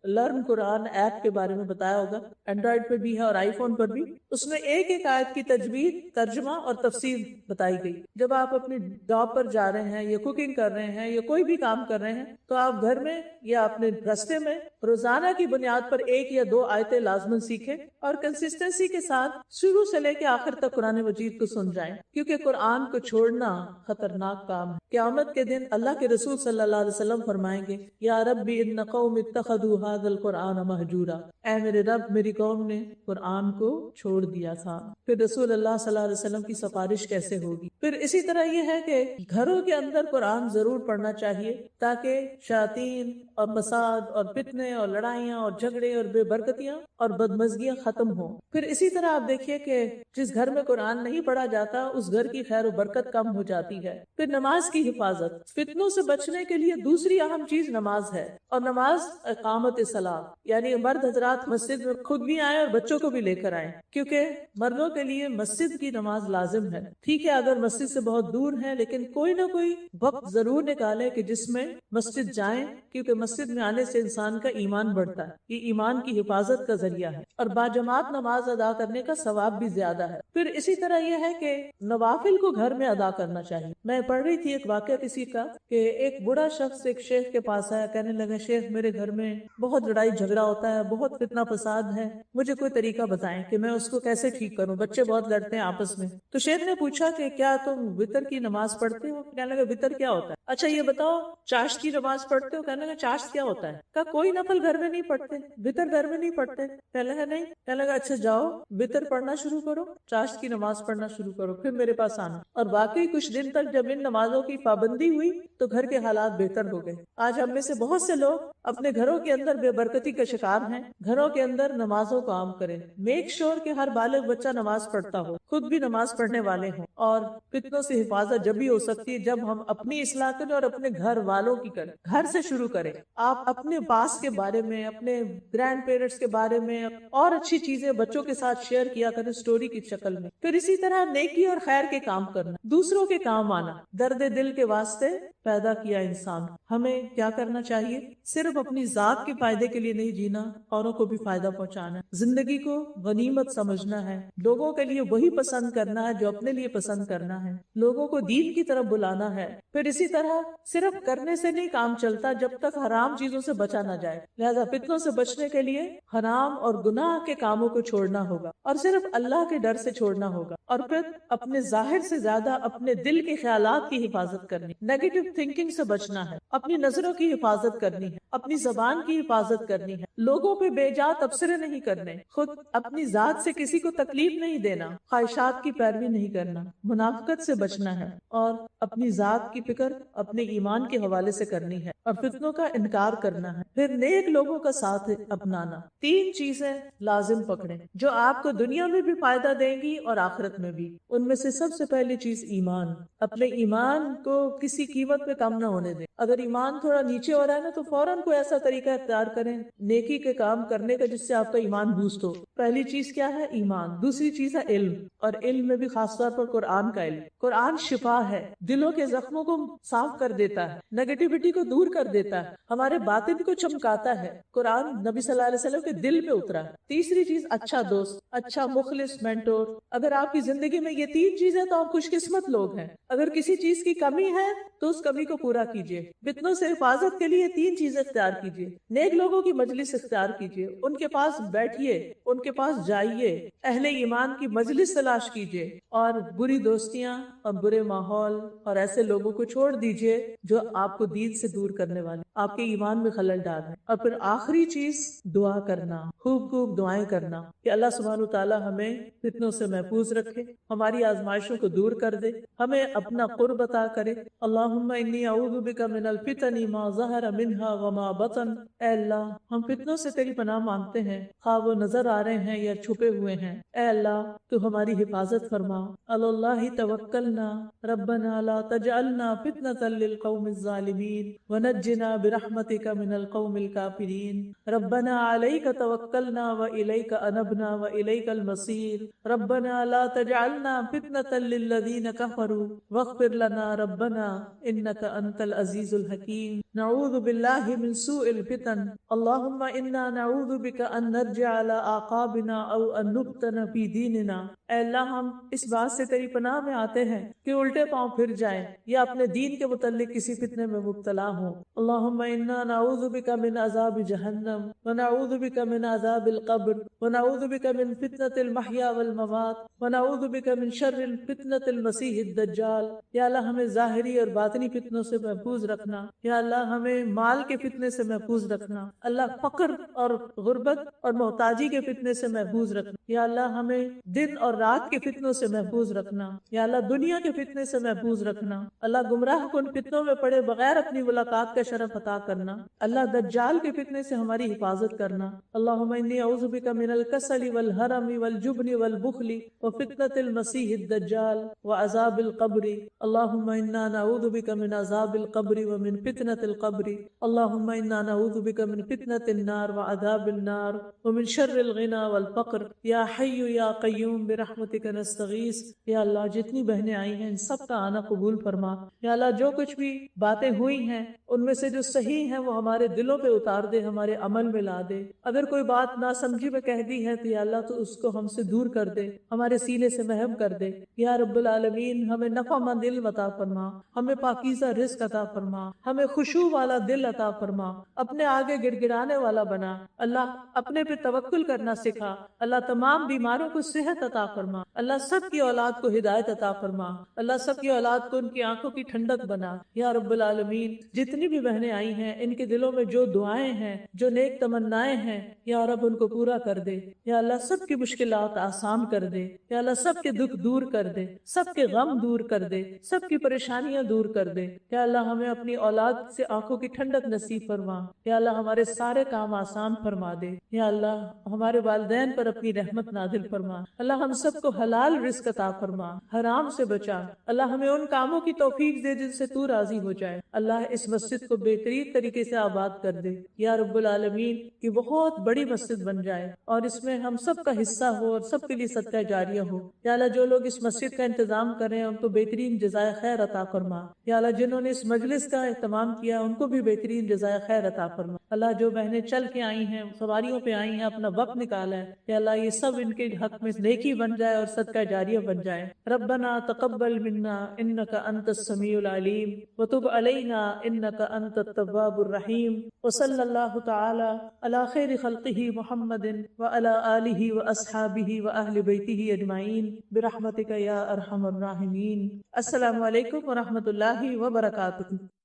لرن قرآن ایپ کے بارے میں بتایا ہوگا، اینڈرائیڈ پہ بھی ہے اور آئی فون پر بھی. اس میں ایک ایک آیت کی تجوید، ترجمہ اور تفسیر بتائی گئی. جب آپ اپنی جاب پر جا رہے ہیں یا کوکنگ کر رہے ہیں یا کوئی بھی کام کر رہے ہیں تو آپ گھر میں یا اپنے راستے میں روزانہ کی بنیاد پر ایک یا دو آیتیں لازماً سیکھیں اور کنسسٹنسی کے ساتھ شروع سے لے کے آخر تک قرآن مجید کو سن جائیں، کیونکہ قرآن کو چھوڑنا خطرناک کام ہے. قیامت کے دن اللہ کے رسول صلی اللہ علیہ وسلم فرمائیں گے، یا ربی ان قوم اتخذوا هذا القرآن مہجورا، اے میرے رب میری قوم نے قرآن کو چھوڑ دیا تھا. پھر رسول اللہ صلی اللہ علیہ وسلم کی سفارش کیسے ہوگی؟ پھر اسی طرح یہ ہے کہ گھروں کے اندر قرآن ضرور پڑھنا چاہیے تاکہ شیاطین اور فساد اور فتنے اور لڑائیاں اور جھگڑے اور بے برکتیاں اور بدمزگیاں ختم ہوں. پھر اسی طرح آپ دیکھیے کہ جس گھر میں قرآن نہیں پڑھا جاتا اس گھر کی خیر و برکت کم ہو جاتی ہے. پھر نماز کی حفاظت، فتنوں سے بچنے کے لیے دوسری اہم چیز نماز ہے، اور نماز اقامت صلاۃ، یعنی مرد حضرات مسجد میں خود بھی آئیں اور بچوں کو بھی لے کر آئیں، کیونکہ مردوں کے لیے مسجد کی نماز لازم ہے. ٹھیک ہے اگر مسجد سے بہت دور ہے، لیکن کوئی نہ کوئی وقت ضرور نکالے کہ جس میں مسجد جائیں، کیونکہ مسجد میں آنے سے انسان کا ایمان بڑھتا ہے. یہ ایمان کی حفاظت کا ذریعہ ہے اور باجماعت نماز ادا کرنے کا ثواب بھی زیادہ ہے. پھر اسی طرح یہ ہے کہ نوافل کو گھر میں ادا کرنا چاہیے. میں پڑھ رہی تھی ایک واقعہ کسی کا کہ ایک بڑا شخص ایک شیخ کے پاس آیا، کہنے لگا شیخ میرے گھر میں بہت لڑائی جھگڑا ہوتا ہے، بہت فتنہ فساد ہے، مجھے کوئی طریقہ بتائیں کہ میں اس کو کیسے ٹھیک کروں، بچے بہت لڑتے ہیں آپس میں. تو شیخ نے پوچھا کہ کیا تم وتر کی نماز پڑھتے ہو؟ کہنے لگا وتر کیا ہوتا ہے؟ اچھا یہ بتاؤ چاشت کی نماز پڑھتے ہو؟ کہنے لگا چاشت کیا ہوتا ہے؟ کہا کوئی نفل گھر میں نہیں پڑھتے، وتر گھر میں نہیں پڑھتے. کہنے لگا نہیں. کہنے لگا اچھا جاؤ وتر پڑھنا شروع کرو، چاشت کی نماز پڑھنا شروع کرو، پھر میرے پاس آنا. اور واقعی کچھ دن تک جب ان نمازوں کی پابندی ہوئی تو گھر کے حالات بہتر ہو گئے. آج ہم میں سے بہت سے لوگ اپنے گھروں کے اندر بے برکتی کا شکار ہیں. گھروں کے اندر نمازوں کو عام کریں، میک شور کہ ہر بالغ بچہ نماز پڑھتا ہو، خود بھی نماز پڑھنے والے ہوں. اور فتنوں سے حفاظت جب بھی ہو سکتی ہے جب ہم اپنی اصلاح کریں اور اپنے گھر والوں کی کریں. گھر سے شروع کریں. آپ اپنے پاس کے بارے میں، اپنے گرینڈ پیرنٹس کے بارے میں اور اچھی چیزیں بچوں کے ساتھ شیئر کیا کریں سٹوری کی شکل میں. پھر اسی طرح نیکی اور خیر کے کام کرنا، دوسروں کے کام آنا. درد دل کے واسطے پیدا کیا انسان. ہمیں کیا کرنا چاہیے؟ صرف اپنی ذات کے فائدے کے لیے نہیں جینا، اوروں کو بھی فائدہ پہنچانا. زندگی کو غنیمت سمجھنا ہے، لوگوں کے لیے وہی پسند کرنا ہے جو اپنے لیے پسند کرنا ہے، لوگوں کو دین کی طرف بلانا ہے. پھر اسی طرح صرف کرنے سے نہیں کام چلتا جب تک حرام چیزوں سے بچا نہ جائے. لہذا فتنوں سے بچنے کے لیے حرام اور گناہ کے کاموں کو چھوڑنا ہوگا اور صرف اللہ کے ڈر سے چھوڑنا ہوگا. اور پھر اپنے ظاہر سے زیادہ اپنے دل کے خیالات کی حفاظت کرنی، نیگیٹو تھنکنگ سے بچنا ہے، اپنی نظروں کی حفاظت کرنی ہے، اپنی زبان کی حفاظت کرنی ہے، لوگوں پہ بے جا تبصرے نہیں کرنے، خود اپنی ذات سے کسی کو تکلیف نہیں دینا، خواہشات کی پیروی نہیں کرنا، منافقت سے بچنا ہے اور اپنی ذات کی فکر اپنے ایمان کے حوالے سے کرنی ہے اور فتنوں کا انکار کرنا ہے. پھر نیک لوگوں کا ساتھ اپنانا. 3 چیزیں لازم پکڑیں جو آپ کو دنیا میں بھی فائدہ دیں گی اور آخرت میں بھی. ان میں سے سب سے پہلی چیز ایمان. اپنے ایمان کو کسی قیمت پہ کم نہ ہونے دیں. اگر ایمان تھوڑا نیچے ہو رہا ہے نا تو فوراً کوئی ایسا طریقہ اختیار کریں نیکی کے کام کرنے کا جس سے آپ کا ایمان بوسٹ ہو. پہلی چیز کیا ہے؟ ایمان. دوسری چیز ہے علم، اور علم میں بھی خاص طور پر قرآن کا علم. قرآن شفا ہے، دلوں کے زخموں کو صاف کر دیتا ہے، نیگیٹیوٹی کو دور کر دیتا ہے، ہمارے باطن کو چمکاتا ہے. قرآن نبی صلی اللہ علیہ وسلم کے دل پہ اترا ہے. تیسری چیز اچھا دوست، اچھا مخلص مینٹور. اگر آپ کی زندگی میں یہ 3 چیزیں تو آپ خوش قسمت لوگ ہیں. اگر کسی چیز کی کمی ہے تو اس کمی کو پورا کیجیے. فتنوں سے حفاظت کے لیے 3 چیزیں اختیار کیجیے. نیک لوگوں کی مجلس اختیار کیجیے، ان کے پاس بیٹھیے، ان کے پاس جائیے، اہل ایمان کی مجلس تلاش کیجیے اور بری دوستیاں اور برے ماحول اور ایسے لوگوں کو چھوڑ دیجیے دیجئے جو آپ کو دین سے دور کرنے والے، آپ کے ایمان میں خلل ڈال رہے ہیں۔ اور پھر آخری چیز دعا کرنا، خوب خوب دعائیں کرنا کہ اللہ سبحانہ وتعالی ہمیں فتنوں سے محفوظ رکھے، ہماری آزمائشوں کو دور کر دے، ہمیں اپنا قرب عطا کرے۔ اللہم انی اعوذ بک من الفتن ما ظہر منها وما بطن، اے اللہ ہم فتنوں سے تیری پناہ مانگتے ہیں، خواہ وہ نظر آ رہے ہیں یا چھپے ہوئے ہیں۔ اے اللہ تو ہماری حفاظت فرما۔ اللہ توکلنا ربنا لا تجعلنا فتنة للقوم الظالمین ونجنا برحمتک من القوم الکافرین۔ ربنا علیک توکلنا وإلیک انبنا وإلیک المصیر۔ ربنا لا تجعلنا فتنة للذین کفروا واغفر لنا ربنا انک انت العزیز الحکیم۔ نعوذ باللہ من سوء الفتن، اللہم انا نعوذ بک ان نرجع على اعقابنا او ان نفتن فی دیننا۔ اے اللہ ہم اس بات سے تیری پناہ میں آتے ہیں کہ الٹے پاؤں پھر جائیں یا اپنے دین کے متعلق کسی فتنے میں مبتلا ہوں۔ اللہم انا نعوذ بک من عذاب جہنم ونعوذ بک من عذاب القبر ونعوذ بک من فتنة المحیا والممات ونعوذ بک من شر فتنة المسیح الدجال۔ یا اللہ ہمیں ظاہری اور باطنی فتنوں سے محفوظ رکھنا، یا اللہ ہمیں مال کے فتنے سے محفوظ رکھنا، اللہ فقر اور غربت اور محتاجی کے فتنے سے محفوظ رکھنا، یا اللہ ہمیں دن اور رات کے فتنوں سے محفوظ رکھنا، یا اللہ دنیا کے فتنے سے محفوظ رکھنا، اللہ گمراہ کن فتنوں میں پڑے بغیر اپنی ملاقات کا شرف عطا کرنا، اللہ دجال کے فتنے سے ہماری حفاظت کرنا۔ اللہم انی اعوذ بک من الکسل والحرم والجبن والبخل وفتنة المسیح الدجال وعذاب القبر۔ اللہم انا نعوذ بک من عذاب القبر ومن فتنة القبر۔ اللہم انا نعوذ بک من فتنة النار وعذاب النار ومن شر الغنى والفقر۔ یا حی یا قیوم برحمتک نستغیث۔ یا اللہ جتنی بہنیں آئی ہیں ان سب کا آنا قبول فرما۔ یا اللہ جو کچھ بھی باتیں ہوئی ہیں ان میں سے جو صحیح ہیں وہ ہمارے دلوں پہ اتار دے، ہمارے عمل میں لا دے۔ اگر کوئی بات ناسمجھی میں کہہ دی ہے تو یا اللہ تو اس کو ہم سے دور کر دے، ہمارے سینے سے محو کر دے۔ یا رب العالمین ہمیں نفع مند علم عطا فرما، ہمیں پاکیزہ رزق عطا فرما، ہمیں خشوع والا دل عطا فرما، اپنے آگے گڑ گڑانے والا بنا۔ اللہ اپنے پہ توکل کرنا سکھا۔ اللہ تمام بیماروں کو صحت عطا فرما۔ اللہ سب کی اولاد کو ہدایت عطا فرما۔ اللہ سب کی اولاد کو ان کی آنکھوں کی ٹھنڈک بنا۔ یا رب العالمین جتنی بھی بہنیں آئی ہیں ان کے دلوں میں جو دعائیں ہیں، جو نیک تمنائیں ہیں، یا رب ان کو پورا کر دے۔ یا اللہ سب کی مشکلات آسان کر دے۔ یا اللہ سب کے دکھ دور کر دے، سب کے غم دور کر دے، سب کی پریشانیاں دور کر دے۔ یا اللہ ہمیں اپنی اولاد سے آنکھوں کی ٹھنڈک نصیب فرما۔ یا اللہ ہمارے سارے کام آسان فرما دے۔ یا اللہ ہمارے والدین پر اپنی رحمت نازل فرما۔ اللہ ہم سب کو حلال رزق عطا فرما، حرام سے بچا۔ اللہ ہمیں ان کاموں کی توفیق دے جن سے تو راضی ہو جائے۔ اللہ اس مسجد کو بہترین طریقے سے آباد کر دے یا رب العالمین، کہ بہت بڑی مسجد بن جائے اور اس میں ہم سب کا حصہ ہو اور سب کے لیے صدقہ جاریہ ہو۔ یا اللہ جو لوگ اس مسجد کا انتظام کر رہے ہیں ان کو بہترین جزائے خیر عطا فرما۔ یا اللہ جنہوں نے اس مجلس کا اہتمام کیا ان کو بھی بہترین جزائے خیر عطا فرما۔ اللہ جو بہنیں چل کے آئی ہیں، سواریوں پہ آئی ہیں، اپنا وقت نکالا ہے، یا اللہ یہ سب ان کے حق میں نیکی بن جائے اور صدقہ جاریہ بن جائے۔ ربنا تقبل منا انک انت السمیع العلیم وتب علینا انک انت التواب الرحیم، وصلی اللہ تعالی علی خیر خلقہ محمد وعلی آلہ واصحابہ واہل بیتہ اجمعین برحمتک یا ارحم الراحمین۔ السلام علیکم ورحمۃ اللہ وبرکاتہ۔